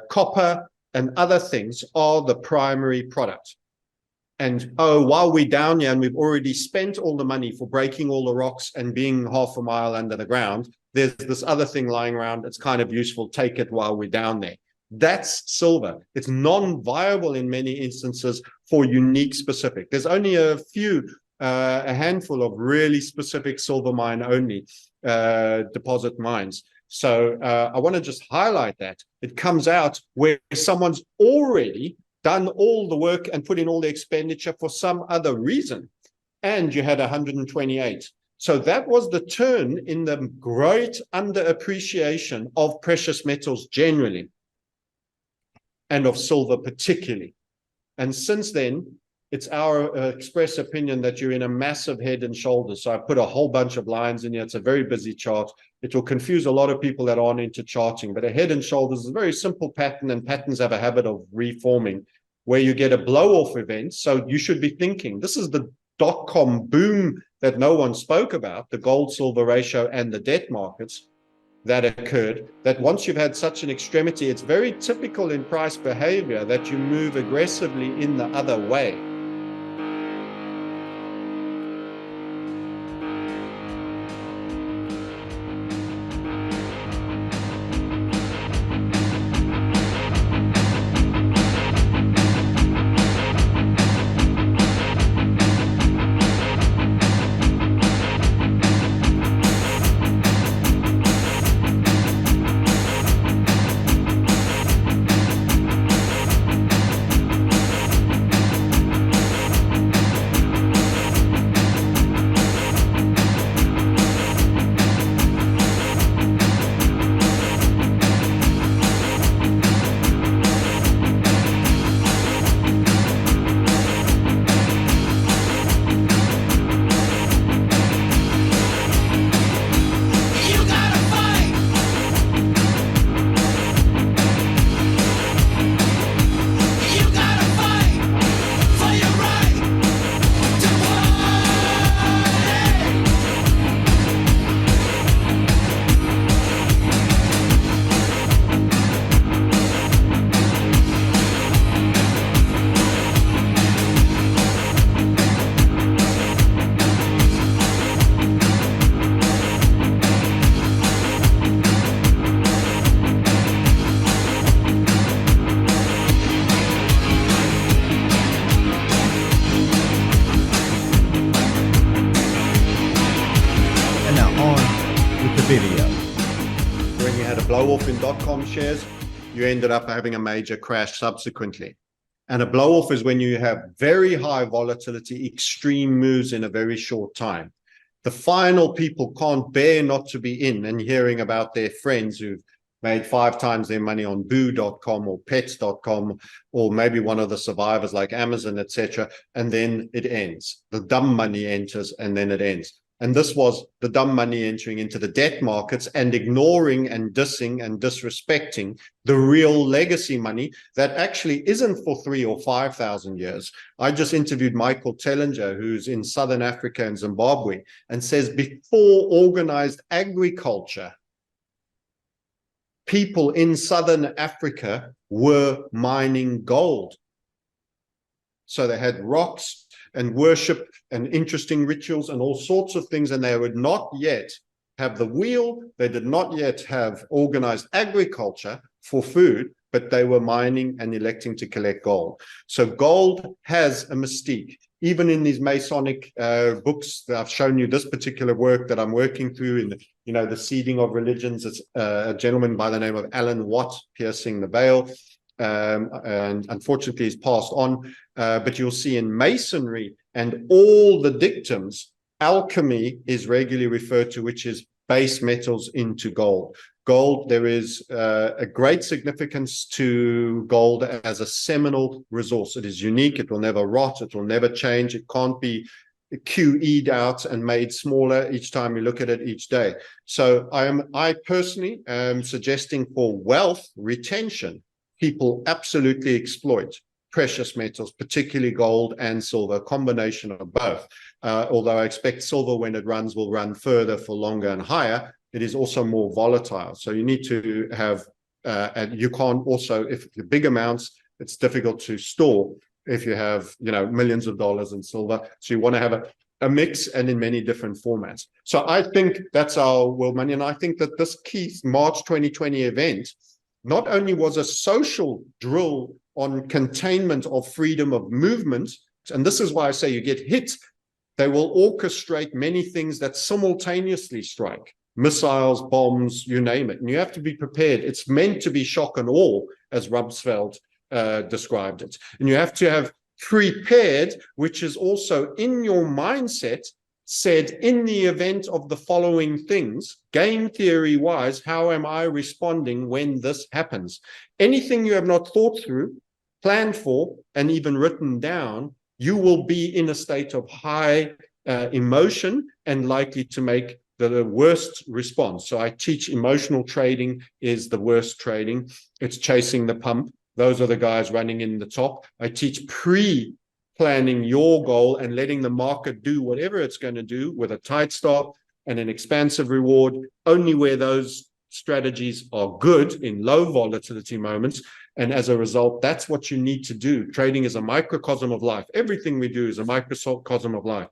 copper and other things are the primary product. And while we're down here and we've already spent all the money for breaking all the rocks and being half a mile under the ground, there's this other thing lying around. It's kind of useful. Take it while we're down there. That's silver. It's non-viable in many instances for unique specific. There's only a handful of really specific silver mine only deposit mines. So I want to just highlight that. It comes out where someone's already done all the work and put in all the expenditure for some other reason, and you had 128. So that was the turn in the great underappreciation of precious metals generally, and of silver particularly. And since then, it's our express opinion that you're in a massive head and shoulders. So I put a whole bunch of lines in here. It's a very busy chart. It will confuse a lot of people that aren't into charting, but a head and shoulders is a very simple pattern, and patterns have a habit of reforming where you get a blow-off event. So you should be thinking, this is the dot-com boom that no one spoke about, the gold-silver ratio and the debt markets that occurred, that once you've had such an extremity, it's very typical in price behavior that you move aggressively in the other way. blow off in .com shares, you ended up having a major crash subsequently. And a blow off is when you have very high volatility, extreme moves in a very short time. The final people can't bear not to be in and hearing about their friends who've made 5 times their money on boo.com or pets.com, or maybe one of the survivors like Amazon, etc. And then it ends. The dumb money enters and then it ends. And this was the dumb money entering into the debt markets and ignoring and dissing and disrespecting the real legacy money that actually isn't for 3,000 or 5,000 years. I just interviewed Michael Tellinger, who's in Southern Africa and Zimbabwe, and says before organized agriculture, people in Southern Africa were mining gold. So they had rocks and worship and interesting rituals and all sorts of things, and they would not yet have the wheel. They did not yet have organized agriculture for food, but they were mining and electing to collect gold. So gold has a mystique. Even in these Masonic books that I've shown you, this particular work that I'm working through in the Seeding of Religions, it's a gentleman by the name of Alan Watt, Piercing the Veil. And unfortunately he's passed on, but you'll see in Masonry and all the dictums, alchemy is regularly referred to, which is base metals into gold. Gold, there is a great significance to gold as a seminal resource. It is unique, it will never rot, it will never change, it can't be QE'd out and made smaller each time you look at it each day. So I personally am suggesting for wealth retention, people absolutely exploit precious metals, particularly gold and silver, a combination of both. Although I expect silver, when it runs, will run further for longer and higher, it is also more volatile. So you need to have, and you can't also, if the big amounts, it's difficult to store if you have, millions of dollars in silver. So you want to have a mix and in many different formats. So I think that's our world money. And I think that this key March 2020 event not only was a social drill on containment of freedom of movement, and this is why I say you get hit, they will orchestrate many things that simultaneously strike, missiles, bombs, you name it, and you have to be prepared. It's meant to be shock and awe, as Rumsfeld described it, and you have to have prepared, which is also in your mindset, said in the event of the following things, game theory wise, how am I responding when this happens? Anything you have not thought through, planned for, and even written down, you will be in a state of high emotion and likely to make the worst response. So I teach emotional trading is the worst trading. It's chasing the pump. Those are the guys running in the top. I teach planning your goal and letting the market do whatever it's going to do with a tight stop and an expansive reward, only where those strategies are good in low volatility moments. And as a result, that's what you need to do. Trading is a microcosm of life. Everything we do is a microcosm of life.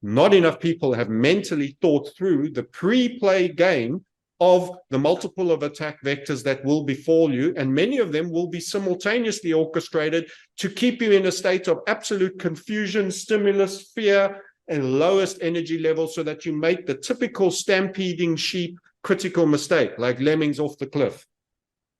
Not enough people have mentally thought through the pre-play game of the multiple of attack vectors that will befall you, and many of them will be simultaneously orchestrated to keep you in a state of absolute confusion, stimulus, fear, and lowest energy level, so that you make the typical stampeding sheep critical mistake, like lemmings off the cliff.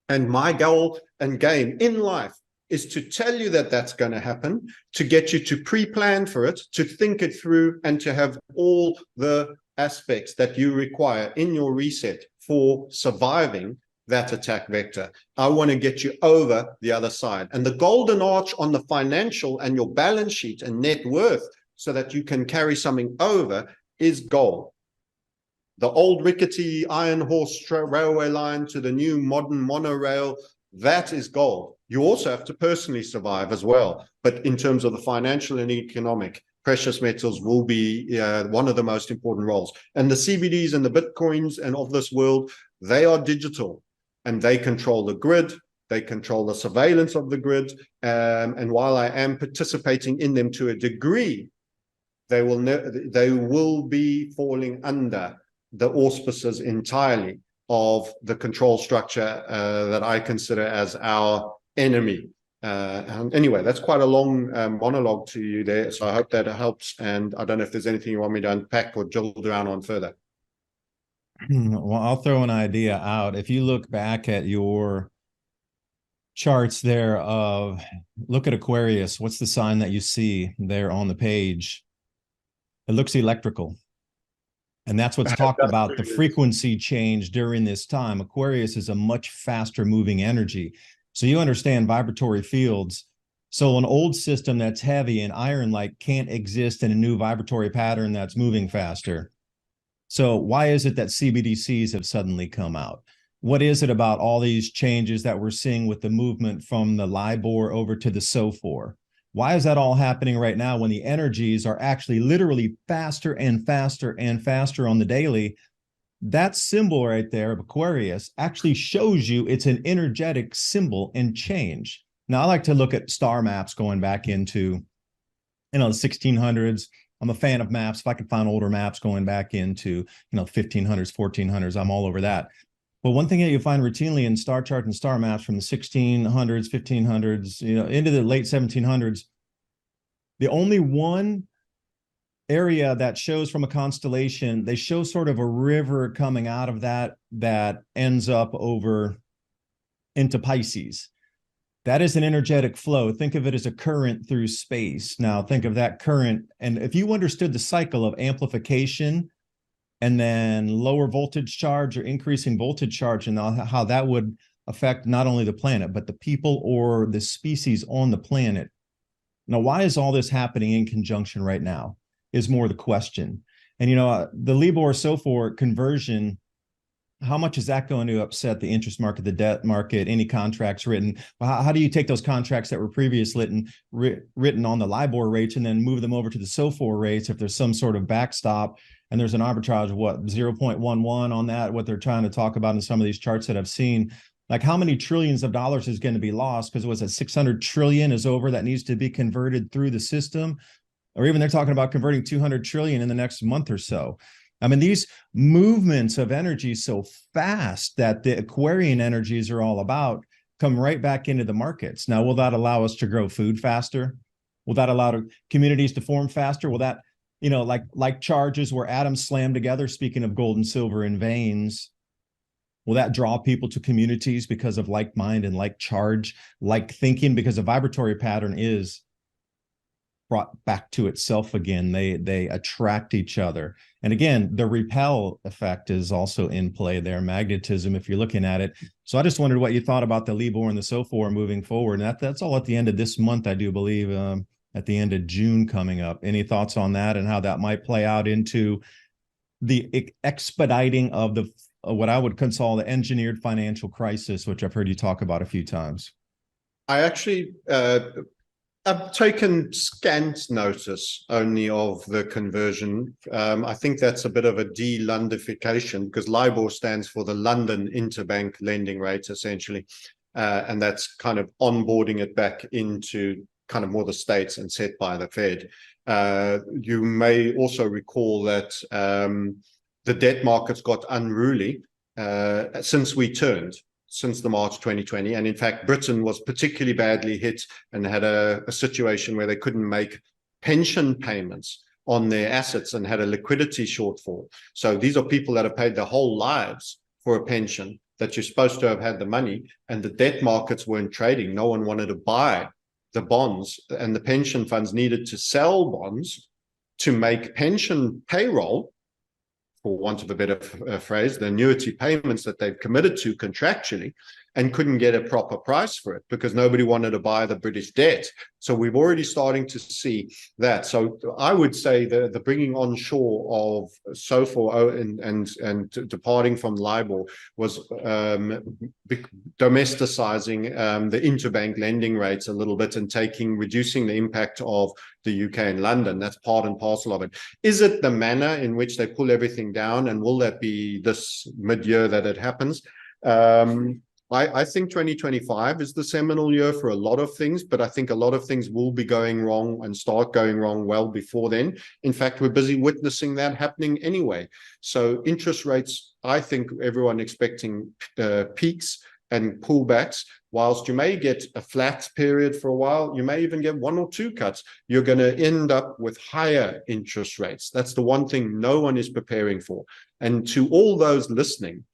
And my goal and game in life is to tell you that that's going to happen, to get you to pre-plan for it, to think it through, and to have all the aspects that you require in your reset for surviving that attack vector. I want to get you over the other side. And the golden arch on the financial and your balance sheet and net worth, so that you can carry something over, is gold. The old rickety iron horse railway line to the new modern monorail, that is gold. You also have to personally survive as well. But in terms of the financial and economic, precious metals will be one of the most important roles. And the CBDs and the Bitcoins and of this world, they are digital and they control the grid. They control the surveillance of the grid. And while I am participating in them to a degree, they will be falling under the auspices entirely of the control structure that I consider as our enemy. And anyway, that's quite a long monologue to you there. So I hope that helps. And I don't know if there's anything you want me to unpack or drill down on further. Well, I'll throw an idea out. If you look back at your charts there of look at Aquarius, what's the sign that you see there on the page? It looks electrical. And that's what's talked about, the frequency change during this time. Aquarius is a much faster moving energy. So you understand vibratory fields. So an old system that's heavy and iron-like can't exist in a new vibratory pattern that's moving faster. So why is it that CBDCs have suddenly come out? What is it about all these changes that we're seeing with the movement from the LIBOR over to the SOFR? Why is that all happening right now when the energies are actually literally faster and faster and faster on the daily? That symbol right there of Aquarius actually shows you it's an energetic symbol and change. Now, I like to look at star maps going back into, the 1600s. I'm a fan of maps. If I can find older maps going back into, 1500s, 1400s, I'm all over that. But one thing that you find routinely in star charts and star maps from the 1600s, 1500s, into the late 1700s, the only one area that shows from a constellation, they show sort of a river coming out of that ends up over into Pisces. That is an energetic flow. Think of it as a current through space. Now think of that current. And if you understood the cycle of amplification and then lower voltage charge or increasing voltage charge and how that would affect not only the planet, but the people or the species on the planet. Now, why is all this happening in conjunction right now is more the question. And, the LIBOR SOFR conversion, how much is that going to upset the interest market, the debt market, any contracts written? How do you take those contracts that were previously written on the LIBOR rates and then move them over to the SOFR rates if there's some sort of backstop and there's an arbitrage of what, 0.11 on that, what they're trying to talk about in some of these charts that I've seen? Like how many trillions of dollars is going to be lost because it was at 600 trillion is over that needs to be converted through the system? Or even they're talking about converting 200 trillion in the next month or so. I mean, these movements of energy so fast that the Aquarian energies are all about come right back into the markets. Now, will that allow us to grow food faster? Will that allow communities to form faster? Will that, like charges where atoms slam together, speaking of gold and silver in veins, will that draw people to communities because of like mind and like charge, like thinking? Because a vibratory pattern is brought back to itself again. They attract each other. And again, the repel effect is also in play there, magnetism, if you're looking at it. So I just wondered what you thought about the LIBOR and the SOFR moving forward. And that's all at the end of this month, I do believe, at the end of June coming up. Any thoughts on that and how that might play out into the expediting of the what I would call the engineered financial crisis, which I've heard you talk about a few times? I actually I've taken scant notice only of the conversion. I think that's a bit of a de-Londification because LIBOR stands for the London Interbank Lending Rate, essentially. And that's kind of onboarding it back into kind of more the States and set by the Fed. You may also recall that the debt markets got unruly since the March 2020. And in fact, Britain was particularly badly hit and had a situation where they couldn't make pension payments on their assets and had a liquidity shortfall. So these are people that have paid their whole lives for a pension that you're supposed to have had the money, and the debt markets weren't trading. No one wanted to buy the bonds, and the pension funds needed to sell bonds to make pension payroll, for want of a better phrase, the annuity payments that they've committed to contractually, and couldn't get a proper price for it because nobody wanted to buy the British debt. So we've already starting to see that. So I would say the bringing onshore of SOFR and departing from LIBOR was domesticizing the interbank lending rates a little bit and reducing the impact of the UK and London. That's part and parcel of it. Is it the manner in which they pull everything down, and will that be this mid-year that it happens? I think 2025 is the seminal year for a lot of things, but I think a lot of things will be going wrong and start going wrong well before then. In fact, we're busy witnessing that happening anyway. So interest rates, I think everyone expecting peaks and pullbacks. Whilst you may get a flat period for a while, you may even get 1 or 2 cuts. You're going to end up with higher interest rates. That's the one thing no one is preparing for. And to all those listening,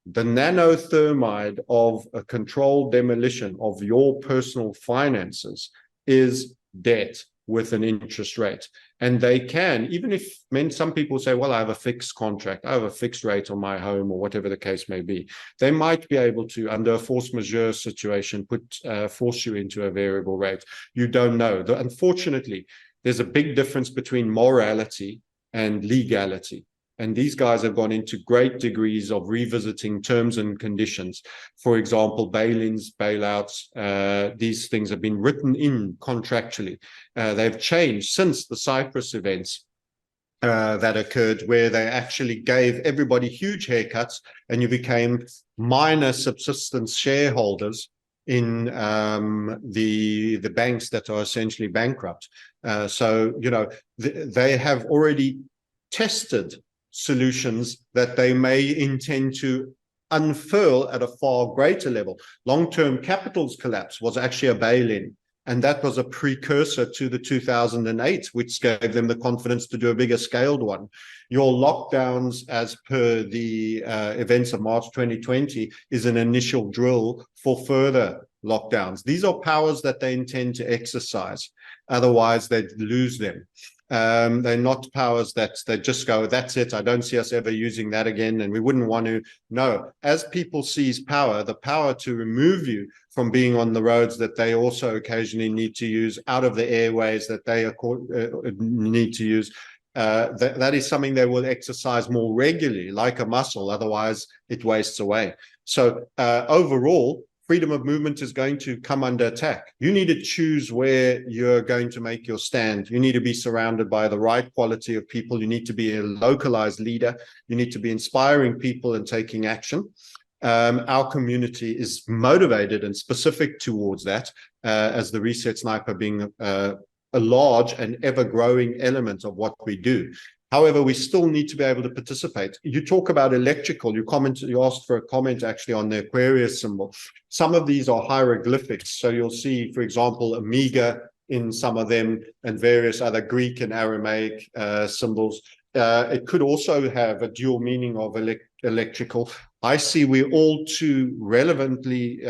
the nanothermide of a controlled demolition of your personal finances is debt with an interest rate. And they can, even if some people say, well, I have a fixed contract, I have a fixed rate on my home, or whatever the case may be, they might be able to, under a force majeure situation, force you into a variable rate. You don't know. Unfortunately, there's a big difference between morality and legality. And these guys have gone into great degrees of revisiting terms and conditions. For example, bail-ins, bailouts, these things have been written in contractually. They've changed since the Cyprus events that occurred, where they actually gave everybody huge haircuts and you became minor subsistence shareholders in the banks that are essentially bankrupt. So, you know, they have already tested solutions that they may intend to unfurl at a far greater level. Long-term capital's collapse was actually a bail-in, and that was a precursor to the 2008, which gave them the confidence to do a bigger scaled one. Your lockdowns, as per the events of March 2020, is an initial drill for further lockdowns. These are powers that they intend to exercise. Otherwise, they'd lose them. They're not powers that they just go, that's it, I don't see us ever using that again, and we wouldn't want to. No, as people seize power, the power to remove you from being on the roads that they also occasionally need to use, out of the airways that they need to use, that is something they will exercise more regularly, like a muscle. Otherwise, it wastes away. So overall, freedom of movement is going to come under attack. You need to choose where you're going to make your stand. You need to be surrounded by the right quality of people. You need to be a localized leader. You need to be inspiring people and taking action. Our community is motivated and specific towards that, as the Reset Sniper being a large and ever-growing element of what we do. However, we still need to be able to participate. You talk about electrical, you asked for a comment actually on the Aquarius symbol. Some of these are hieroglyphics. So you'll see, for example, Omega in some of them, and various other Greek and Aramaic symbols. It could also have a dual meaning of electrical. I see we're all too relevantly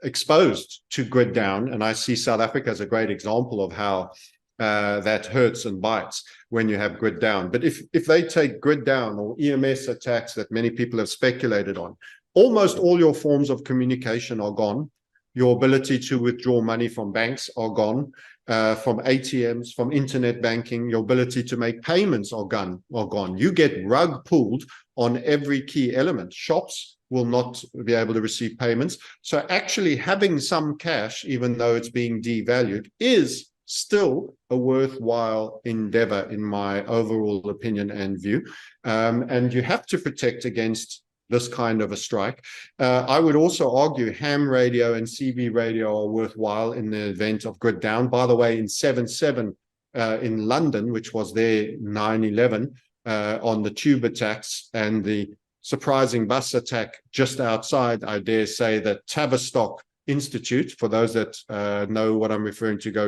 exposed to grid down, and I see South Africa as a great example of how that hurts and bites when you have grid down. But if they take grid down or EMS attacks that many people have speculated on, almost all your forms of communication are gone. Your ability to withdraw money from banks are gone, from ATMs, from internet banking. Your ability to make payments are gone. You get rug pulled on every key element. Shops will not be able to receive payments. So actually having some cash, even though it's being devalued, is still a worthwhile endeavor in my overall opinion and view. And you have to protect against this kind of a strike. I would also argue ham radio and CB radio are worthwhile in the event of grid down. By the way, in 7/7 in London, which was their 9/11, on the tube attacks and the surprising bus attack just outside, I dare say that Tavistock Institute, for those that know what I'm referring to, go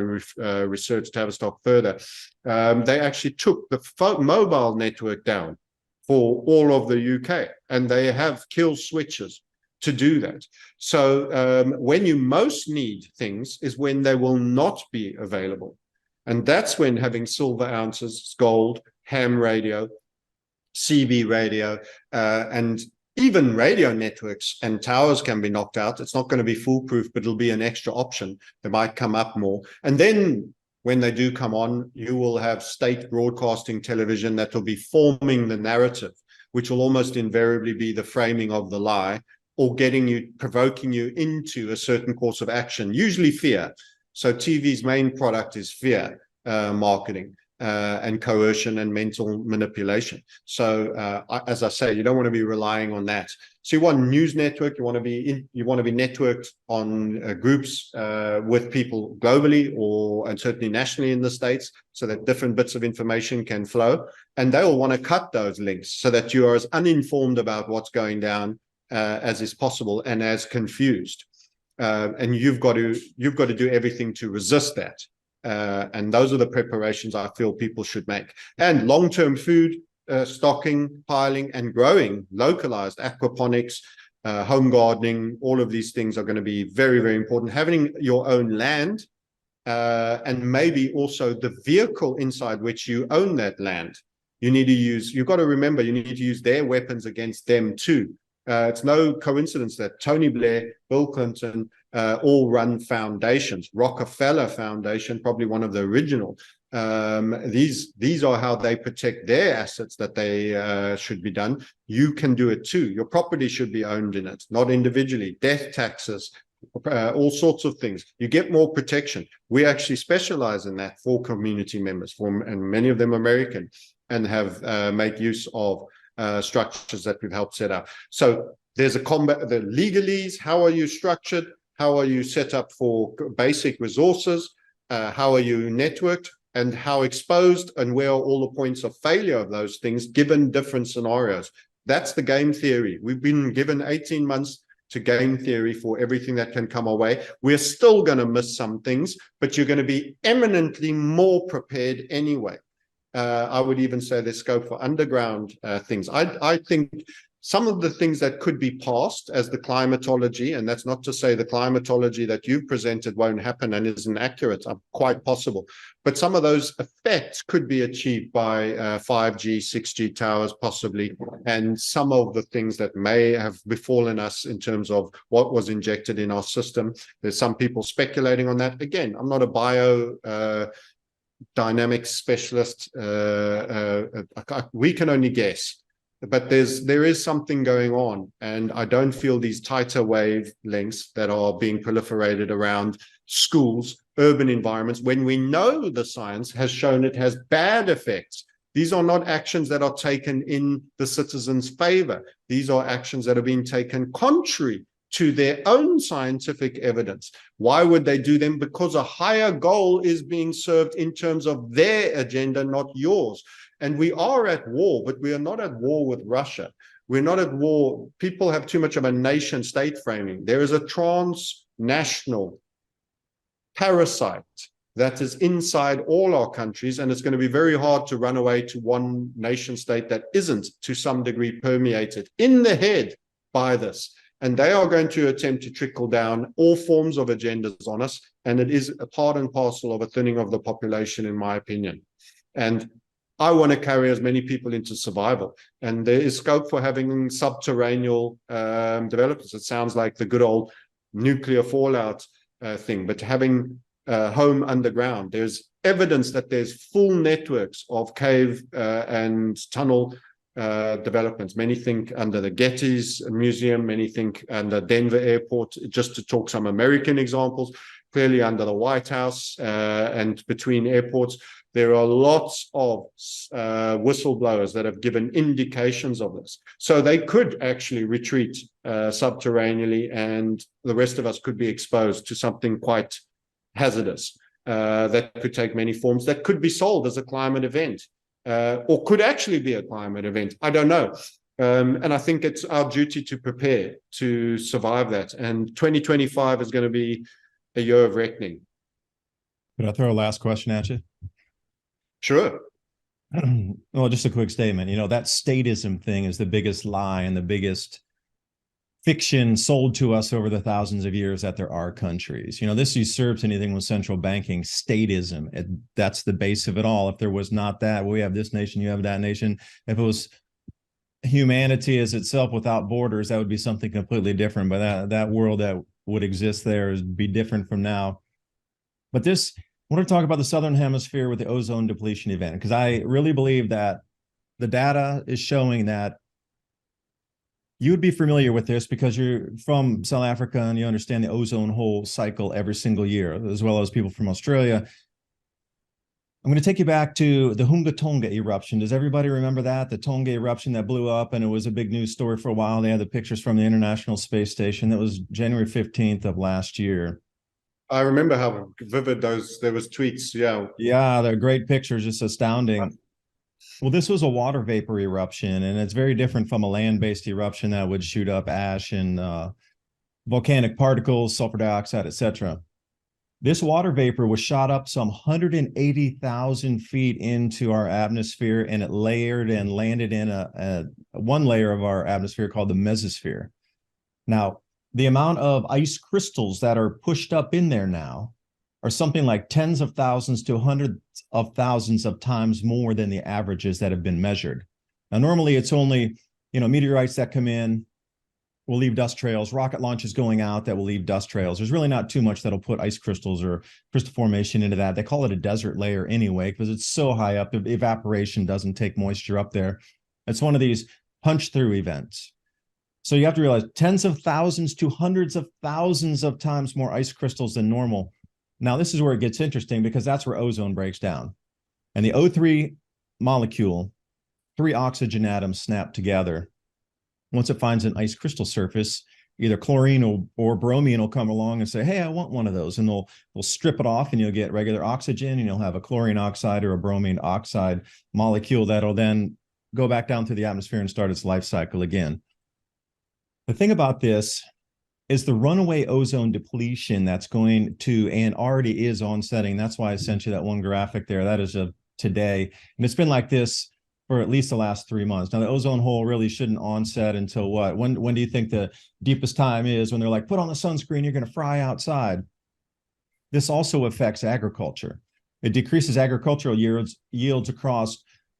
research Tavistock further. They actually took the mobile network down for all of the UK, and they have kill switches to do that. So when you most need things is when they will not be available. And that's when having silver ounces, gold, ham radio, CB radio, and even radio networks and towers can be knocked out. It's not going to be foolproof, but it'll be an extra option. They might come up more. And then when they do come on, you will have state broadcasting television that will be forming the narrative, which will almost invariably be the framing of the lie, or provoking you into a certain course of action, usually fear. So TV's main product is fear marketing. And coercion and mental manipulation. So as I say, you don't want to be relying on that. So you want a news network, you want to be networked on groups with people globally and certainly nationally in the States, so that different bits of information can flow. And they will want to cut those links so that you are as uninformed about what's going down as is possible and as confused. And you've got to do everything to resist that. And those are the preparations I feel people should make. And long-term food stocking, piling, and growing, localized aquaponics, home gardening, all of these things are going to be very, very important. Having your own land, and maybe also the vehicle inside which you own that land. You've got to remember, you need to use their weapons against them too. It's no coincidence that Tony Blair, Bill Clinton, all run foundations. Rockefeller Foundation, probably one of the original. These are how they protect their assets that they should be done. You can do it too. Your property should be owned in it, not individually. Death taxes, all sorts of things. You get more protection. We actually specialize in that for community members, and many of them American, and have make use of structures that we've helped set up. So there's the legalese. How are you structured? How are you set up for basic resources? How are you networked? And how exposed, and where are all the points of failure of those things given different scenarios? That's the game theory. We've been given 18 months to game theory for everything that can come our way. We're still going to miss some things, but you're going to be eminently more prepared anyway. I would even say there's scope for underground things. I think some of the things that could be passed as the climatology, and that's not to say the climatology that you've presented won't happen and isn't accurate, quite possible. But some of those effects could be achieved by 5G, 6G towers possibly, and some of the things that may have befallen us in terms of what was injected in our system. There's some people speculating on that. Again, I'm not a biodynamics specialist. We can only guess. But there is something going on, and I don't feel these tighter wavelengths that are being proliferated around schools, urban environments, when we know the science has shown it has bad effects. These are not actions that are taken in the citizens' favor. These are actions that are being taken contrary to their own scientific evidence. Why would they do them? Because a higher goal is being served in terms of their agenda, not yours. And we are at war, but we are not at war with Russia. We're not at war. People have too much of a nation state framing. There is a transnational parasite that is inside all our countries, and it's going to be very hard to run away to one nation state that isn't to some degree permeated in the head by this. And they are going to attempt to trickle down all forms of agendas on us. And it is a part and parcel of a thinning of the population, in my opinion. And I want to carry as many people into survival. And there is scope for having subterranean developers. It sounds like the good old nuclear fallout thing, but having home underground. There's evidence that there's full networks of cave and tunnel developments. Many think under the Getty's Museum, many think under Denver Airport, just to talk some American examples, clearly under the White House and between airports. There are lots of whistleblowers that have given indications of this. So they could actually retreat subterraneanly, and the rest of us could be exposed to something quite hazardous that could take many forms, that could be solved as a climate event, or could actually be a climate event. I don't know. And I think it's our duty to prepare to survive that. And 2025 is going to be a year of reckoning. Could I throw a last question at you? Sure. Well, just a quick statement. You know, that statism thing is the biggest lie and the biggest fiction sold to us over the thousands of years that there are countries. You know, this usurps anything with central banking. Statism, that's the base of it all. If there was not that, well, we have this nation, you have that nation. If it was humanity as itself without borders, that would be something completely different. But that world that would exist there would be different from now. But this, I want to talk about the Southern Hemisphere with the ozone depletion event, because I really believe that the data is showing that you would be familiar with this because you're from South Africa and you understand the ozone hole cycle every single year, as well as people from Australia. I'm going to take you back to the Hunga Tonga eruption. Does everybody remember that? The Tonga eruption that blew up, and it was a big news story for a while. They had the pictures from the International Space Station. That was January 15th of last year. I remember how vivid there was tweets. Yeah. Yeah, they're great pictures, just astounding. Well, this was a water vapor eruption, and it's very different from a land-based eruption that would shoot up ash and volcanic particles, sulfur dioxide, etc. This water vapor was shot up some 180,000 feet into our atmosphere, and it layered and landed in one layer of our atmosphere called the mesosphere. Now, the amount of ice crystals that are pushed up in there now are something like tens of thousands to hundreds of thousands of times more than the averages that have been measured. Now, normally it's only, meteorites that come in will leave dust trails, rocket launches going out that will leave dust trails. There's really not too much that'll put ice crystals or crystal formation into that. They call it a desert layer anyway, because it's so high up, evaporation doesn't take moisture up there. It's one of these punch through events. So you have to realize tens of thousands to hundreds of thousands of times more ice crystals than normal. Now, this is where it gets interesting, because that's where ozone breaks down. And the O3 molecule, 3 oxygen atoms snap together. Once it finds an ice crystal surface, either chlorine or bromine will come along and say, hey, I want one of those. And they'll strip it off, and you'll get regular oxygen, and you'll have a chlorine oxide or a bromine oxide molecule that'll then go back down through the atmosphere and start its life cycle again. The thing about this is the runaway ozone depletion that's going to, and already is onsetting. That's why I sent you that one graphic there. That is of today. And it's been like this for at least the last 3 months. Now, the ozone hole really shouldn't onset until what? When do you think the deepest time is? When they're like, put on the sunscreen, you're going to fry outside. This also affects agriculture. It decreases agricultural yields across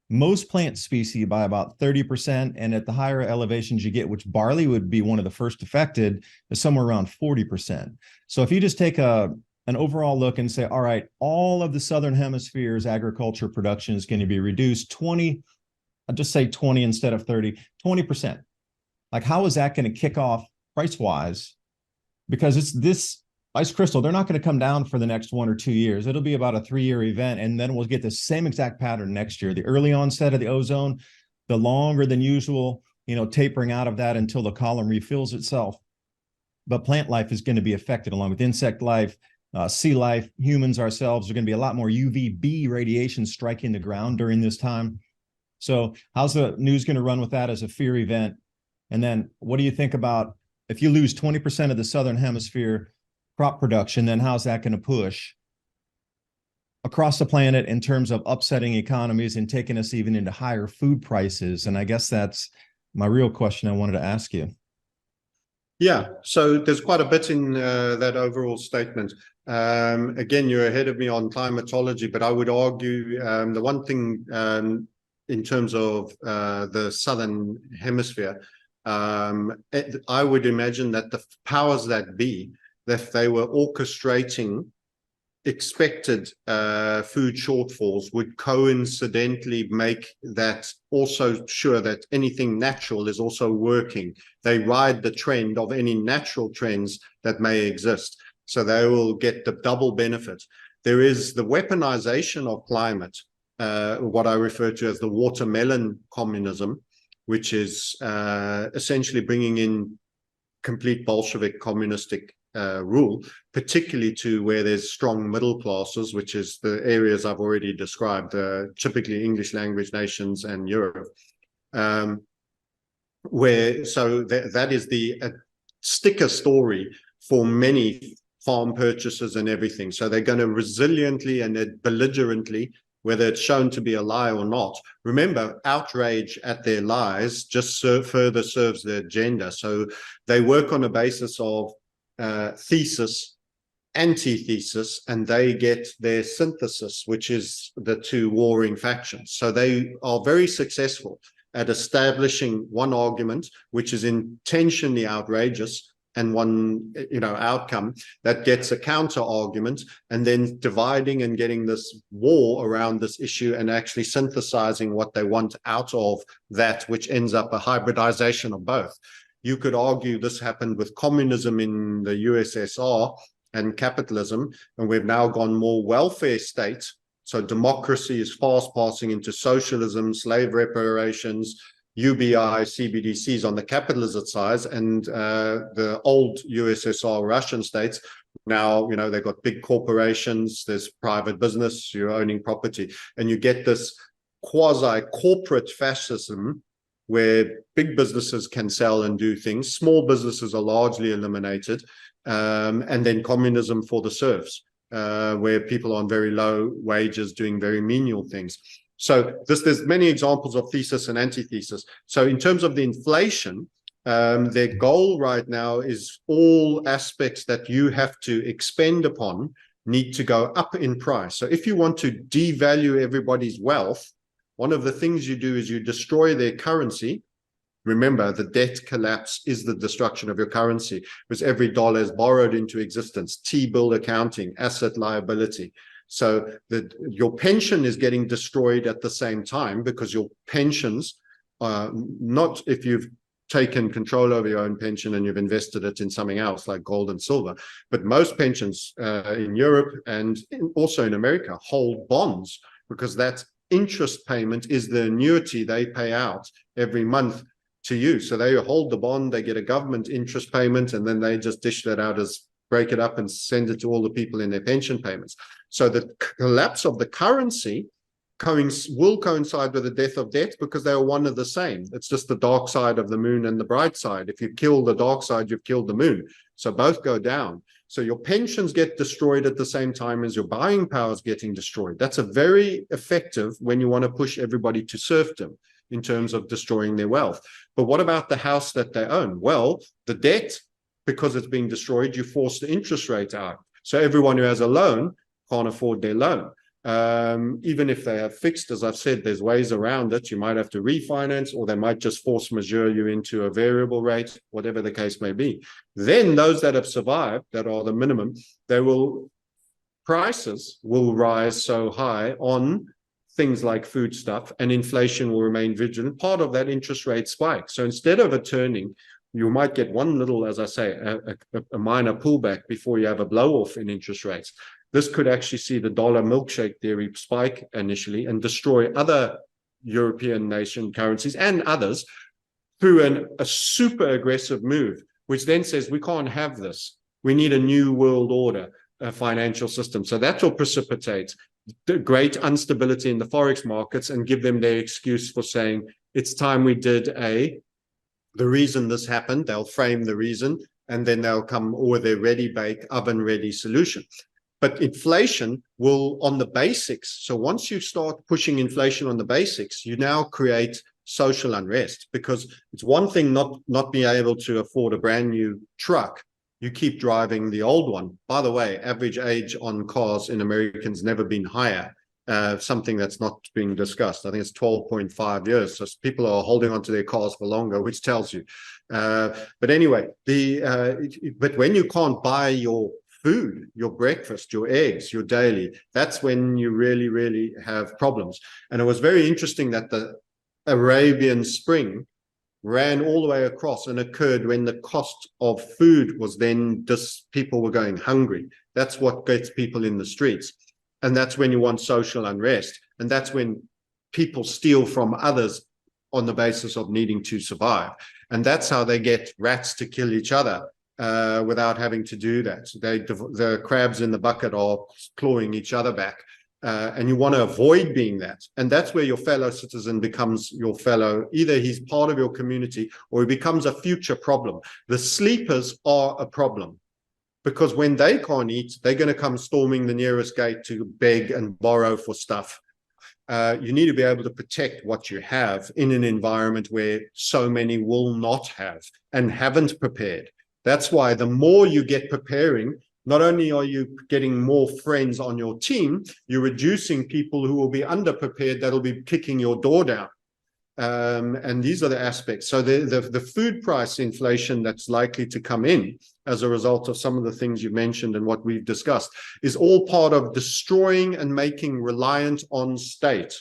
most plant species by about 30%. And at the higher elevations you get, which barley would be one of the first affected, is somewhere around 40%. So if you just take an overall look and say, all right, all of the Southern Hemisphere's agriculture production is going to be reduced 20, I'll just say 20 instead of 30, 20%. Like, how is that going to kick off price-wise? Because it's this ice crystal, they're not going to come down for the next 1 or 2 years. It'll be about a 3-year event, and then we'll get the same exact pattern next year. The early onset of the ozone, the longer than usual, tapering out of that until the column refills itself. But plant life is going to be affected, along with insect life, sea life. Humans ourselves are going to be a lot more UVB radiation striking the ground during this time. So how's the news going to run with that as a fear event? And then what do you think about if you lose 20% of the Southern Hemisphere crop production, then how's that going to push across the planet in terms of upsetting economies and taking us even into higher food prices? And I guess that's my real question I wanted to ask you. Yeah, so there's quite a bit in that overall statement. Again, you're ahead of me on climatology, but I would argue the one thing in terms of the Southern Hemisphere, I would imagine that the powers that be, that they were orchestrating expected food shortfalls, would coincidentally make that also sure that anything natural is also working. They ride the trend of any natural trends that may exist. So they will get the double benefit. There is the weaponization of climate, what I refer to as the watermelon communism, which is essentially bringing in complete Bolshevik communistic rule, particularly to where there's strong middle classes, which is the areas I've already described, typically English language nations and Europe, that is the sticker story for many farm purchases and everything. So they're going to resiliently and belligerently, whether it's shown to be a lie or not. Remember, outrage at their lies just further serves their agenda. So they work on a basis of thesis, antithesis, and they get their synthesis, which is the two warring factions. So they are very successful at establishing one argument, which is intentionally outrageous, and one outcome that gets a counter argument, and then dividing and getting this war around this issue and actually synthesizing what they want out of that, which ends up a hybridization of both. You could argue this happened with communism in the USSR and capitalism, and we've now gone more welfare state. So democracy is fast passing into socialism, slave reparations, UBI, CBDCs on the capitalist side, and the old USSR Russian states, now, they've got big corporations, there's private business, you're owning property, and you get this quasi-corporate fascism where big businesses can sell and do things. Small businesses are largely eliminated. And then communism for the serfs, where people are on very low wages doing very menial things. So there's many examples of thesis and antithesis. So in terms of the inflation, their goal right now is all aspects that you have to expend upon need to go up in price. So if you want to devalue everybody's wealth, one of the things you do is you destroy their currency. Remember, the debt collapse is the destruction of your currency, because every dollar is borrowed into existence, T-bill accounting, asset liability. So that your pension is getting destroyed at the same time, because your pensions, not if you've taken control over your own pension and you've invested it in something else like gold and silver, but most pensions in Europe and also in America hold bonds, because that interest payment is the annuity they pay out every month to you. So they hold the bond, they get a government interest payment, and then they just dish that out as, break it up and send it to all the people in their pension payments. So the collapse of the currency will coincide with the death of debt, because they are one of the same. It's just the dark side of the moon and the bright side. If you kill the dark side, you've killed the moon. So both go down. So your pensions get destroyed at the same time as your buying power is getting destroyed. That's a very effective when you want to push everybody to serfdom in terms of destroying their wealth. But what about the house that they own? Well, the debt, because it's being destroyed, you force the interest rate out. So everyone who has a loan can't afford their loan. Even if they have fixed, as I've said, there's ways around it. You might have to refinance, or they might just force majeure you into a variable rate, whatever the case may be. Then those that have survived, that are the minimum, prices will rise so high on things like food stuff, and inflation will remain vigilant. Part of that interest rate spike. So instead of it turning, you might get one little, as I say, a minor pullback before you have a blow off in interest rates. This could actually see the dollar milkshake theory spike initially and destroy other European nation currencies and others through a super aggressive move, which then says we can't have this. We need a new world order, a financial system. So that will precipitate the great instability in the forex markets and give them their excuse for saying it's time we did the reason this happened. They'll frame the reason, and then they'll come with their ready-bake, oven-ready solution. But inflation will, on the basics, so once you start pushing inflation on the basics, you now create social unrest, because it's one thing not being able to afford a brand new truck. You keep driving the old one. By the way, average age on cars in Americans never been higher. Something that's not being discussed. I think it's 12.5 years. So people are holding on to their cars for longer, which tells you. But anyway, but when you can't buy your food, your breakfast, your eggs, your daily, that's when you really, really have problems. And it was very interesting that the Arabian Spring ran all the way across and occurred when the cost of food was then just, people were going hungry. That's what gets people in the streets. And that's when you want social unrest. And that's when people steal from others on the basis of needing to survive. And that's how they get rats to kill each other without having to do that. The crabs in the bucket are clawing each other back. And you want to avoid being that. And that's where your fellow citizen becomes your fellow, either he's part of your community or he becomes a future problem. The sleepers are a problem, because when they can't eat, they're going to come storming the nearest gate to beg and borrow for stuff. You need to be able to protect what you have in an environment where so many will not have and haven't prepared. That's why the more you get preparing, not only are you getting more friends on your team, you're reducing people who will be underprepared that'll be kicking your door down. And these are the aspects. So the food price inflation that's likely to come in as a result of some of the things you mentioned and what we've discussed is all part of destroying and making reliant on state,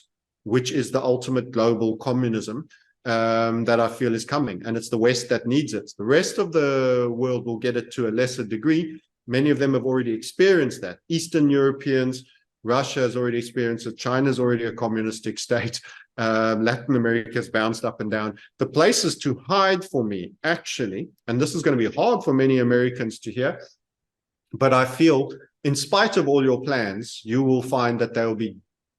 which is the ultimate global communism that I feel is coming. And it's the West that needs it. The rest of the world will get it to a lesser degree. Many of them have already experienced that. Eastern Europeans, Russia has already experienced it. China's already a communistic state. Latin America has bounced up and down. The places to hide for me, actually, and this is going to be hard for many Americans to hear, but I feel in spite of all your plans, you will find that they will be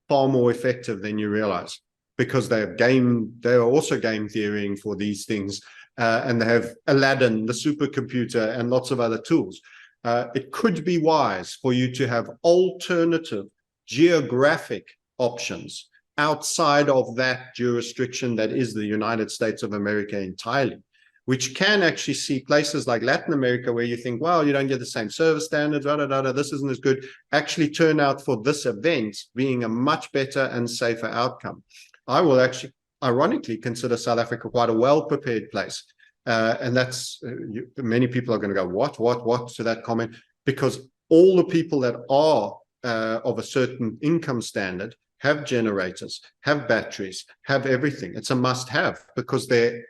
far more effective than you realize. because they're also game theorying for these things, and they have Aladdin, the supercomputer, and lots of other tools. It could be wise for you to have alternative geographic options outside of that jurisdiction that is the United States of America entirely, which can actually see places like Latin America where you think, well, you don't get the same service standards, this isn't as good, actually turn out for this event being a much better and safer outcome. I will actually, ironically, consider South Africa quite a well-prepared place. And that's, many people are going to go, what to that comment? Because all the people that are of a certain income standard have generators, have batteries, have everything. It's a must-have because their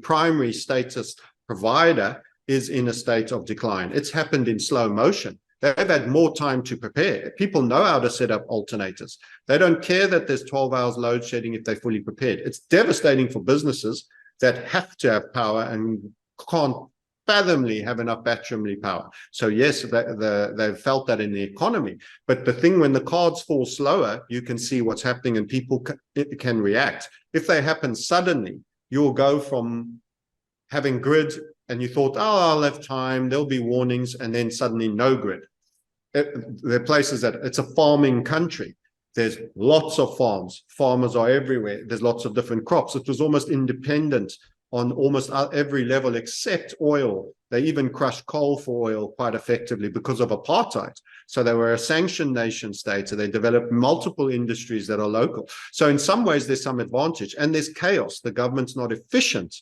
primary status provider is in a state of decline. It's happened in slow motion. They've had more time to prepare. People know how to set up alternators. They don't care that there's 12 hours load shedding if they're fully prepared. It's devastating for businesses that have to have power and can't fathomly have enough battery power. So yes, they've felt that in the economy. But the thing, when the cards fall slower, you can see what's happening and people can react. If they happen suddenly, you'll go from having grid and you thought, oh, I'll have time, there'll be warnings, and then suddenly no grid. There are places that it's a farming country. There's lots of farms. Farmers are everywhere. There's lots of different crops. It was almost independent on almost every level except oil. They even crushed coal for oil quite effectively because of apartheid. So they were a sanctioned nation state, so they developed multiple industries that are local. So in some ways, there's some advantage. And there's chaos. The government's not efficient,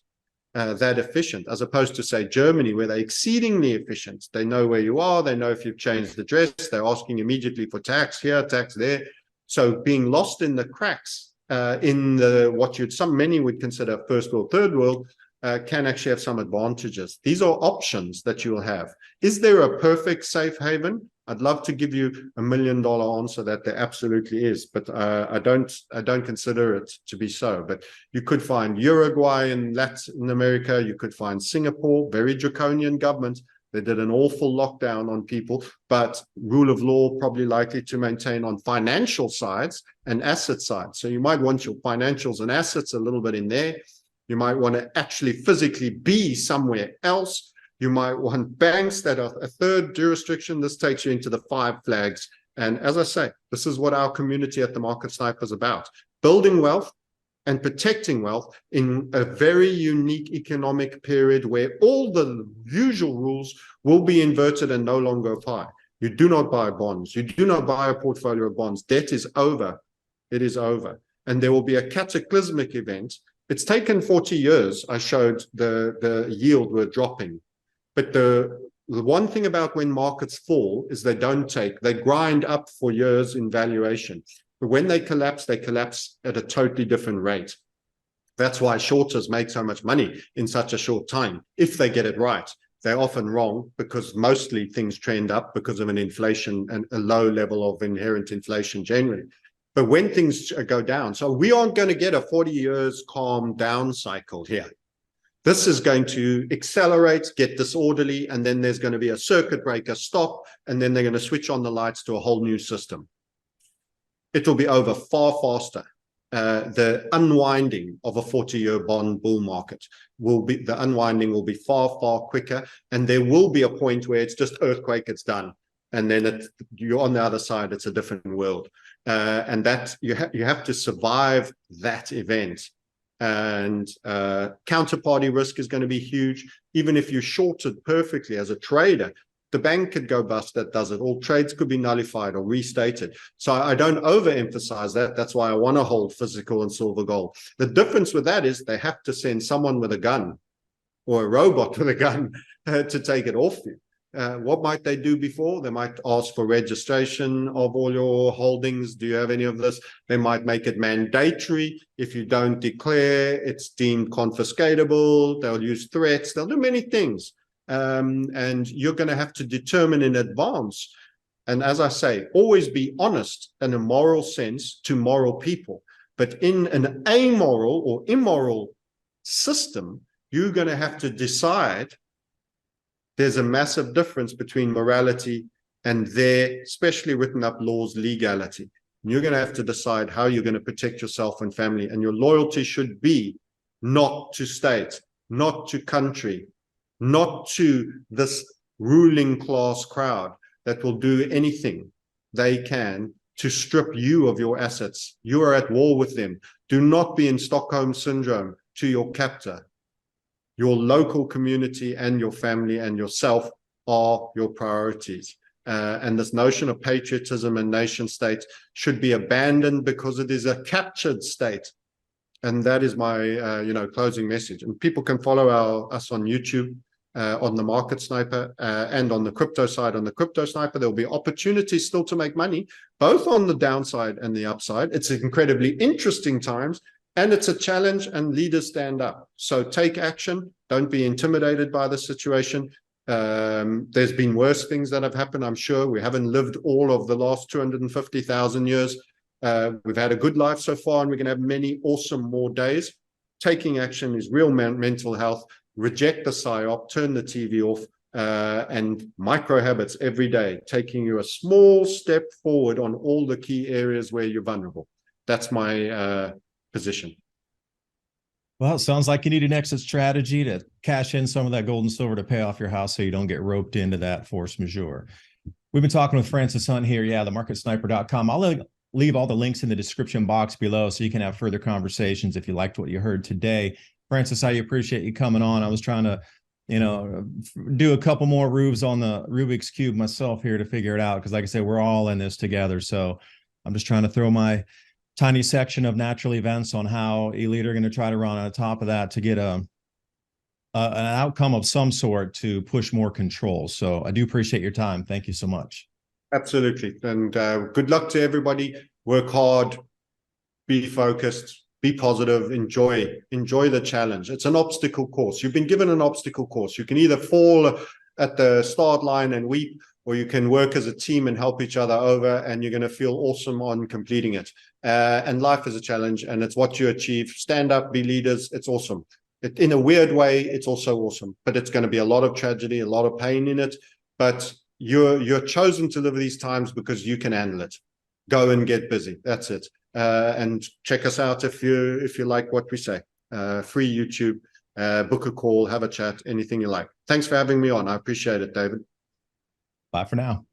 that efficient, as opposed to, say, Germany, where they're exceedingly efficient. They know where you are. They know if you've changed the address. They're asking immediately for tax here, tax there. So being lost in the cracks in what many would consider first world, third world, can actually have some advantages. These are options that you will have. Is there a perfect safe haven? I'd love to give you $1 million answer that there absolutely is, but I don't consider it to be so. But you could find Uruguay in Latin America. You could find Singapore, very draconian government. They did an awful lockdown on people, but rule of law probably likely to maintain on financial sides and asset sides. So you might want your financials and assets a little bit in there. You might want to actually physically be somewhere else. You might want banks that are a third jurisdiction. This takes you into the 5 flags. And as I say, this is what our community at the Market Sniper is about. Building wealth and protecting wealth in a very unique economic period where all the usual rules will be inverted and no longer apply. You do not buy bonds. You do not buy a portfolio of bonds. Debt is over. It is over. And there will be a cataclysmic event. It's taken 40 years. I showed the yield were dropping. But the one thing about when markets fall is they grind up for years in valuation. But when they collapse at a totally different rate. That's why shorters make so much money in such a short time. If they get it right, they're often wrong because mostly things trend up because of an inflation and a low level of inherent inflation generally. But when things go down, so we aren't going to get a 40 years calm down cycle here. This is going to accelerate, get disorderly, and then there's going to be a circuit breaker stop, and then they're going to switch on the lights to a whole new system. It will be over far faster. The unwinding of a 40-year bond bull market the unwinding will be far, far quicker. And there will be a point where it's just earthquake, it's done. And then you're on the other side, it's a different world. And that you have to survive that event. And counterparty risk is going to be huge. Even if you shorted perfectly as a trader, the bank could go bust that does it. All trades could be nullified or restated. So I don't overemphasize that. That's why I want to hold physical and silver gold. The difference with that is they have to send someone with a gun or a robot with a gun to take it off you. What might they do before? They might ask for registration of all your holdings. Do you have any of this? They might make it mandatory. If you don't declare, it's deemed confiscatable. They'll use threats. They'll do many things. And you're going to have to determine in advance. And as I say, always be honest in a moral sense to moral people. But in an amoral or immoral system, you're going to have to decide. There's a massive difference between morality and their specially written up laws, legality. You're going to have to decide how you're going to protect yourself and family. And your loyalty should be not to state, not to country, not to this ruling class crowd that will do anything they can to strip you of your assets. You are at war with them. Do not be in Stockholm syndrome to your captor. Your local community and your family and yourself are your priorities. And this notion of patriotism and nation state should be abandoned because it is a captured state. And that is my closing message. And people can follow us on YouTube, on the Market Sniper, and on the crypto side. On the Crypto Sniper, there will be opportunities still to make money, both on the downside and the upside. It's incredibly interesting times, and it's a challenge, and leaders stand up. So take action. Don't be intimidated by the situation. There's been worse things that have happened, I'm sure. We haven't lived all of the last 250,000 years. We've had a good life so far, and we're going to have many awesome more days. Taking action is real mental health. Reject the psyop, turn the TV off, and micro habits every day, taking you a small step forward on all the key areas where you're vulnerable. That's my position. Well, it sounds like you need an exit strategy to cash in some of that gold and silver to pay off your house so you don't get roped into that force majeure. We've been talking with Francis Hunt here. Yeah, themarketsniper.com. I'll leave all the links in the description box below so you can have further conversations if you liked what you heard today. Francis, I appreciate you coming on. I was trying to, do a couple more roofs on the Rubik's Cube myself here to figure it out because, like I said, we're all in this together. So I'm just trying to throw my tiny section of natural events on how elite are going to try to run on top of that to get an outcome of some sort to push more control. So I do appreciate your time. Thank you so much. Absolutely. And good luck to everybody. Work hard, be focused, be positive, enjoy the challenge. It's an obstacle course. You've been given an obstacle course. You can either fall at the start line and weep, or you can work as a team and help each other over, and you're going to feel awesome on completing it. And life is a challenge, and it's what you achieve. Stand up, be leaders. It's awesome. In a weird way, it's also awesome, but it's going to be a lot of tragedy, a lot of pain in it. But you're chosen to live these times because you can handle it. Go and get busy. That's it. And check us out if you like what we say. Free YouTube, book a call, have a chat, anything you like. Thanks for having me on. I appreciate it, David. Bye for now.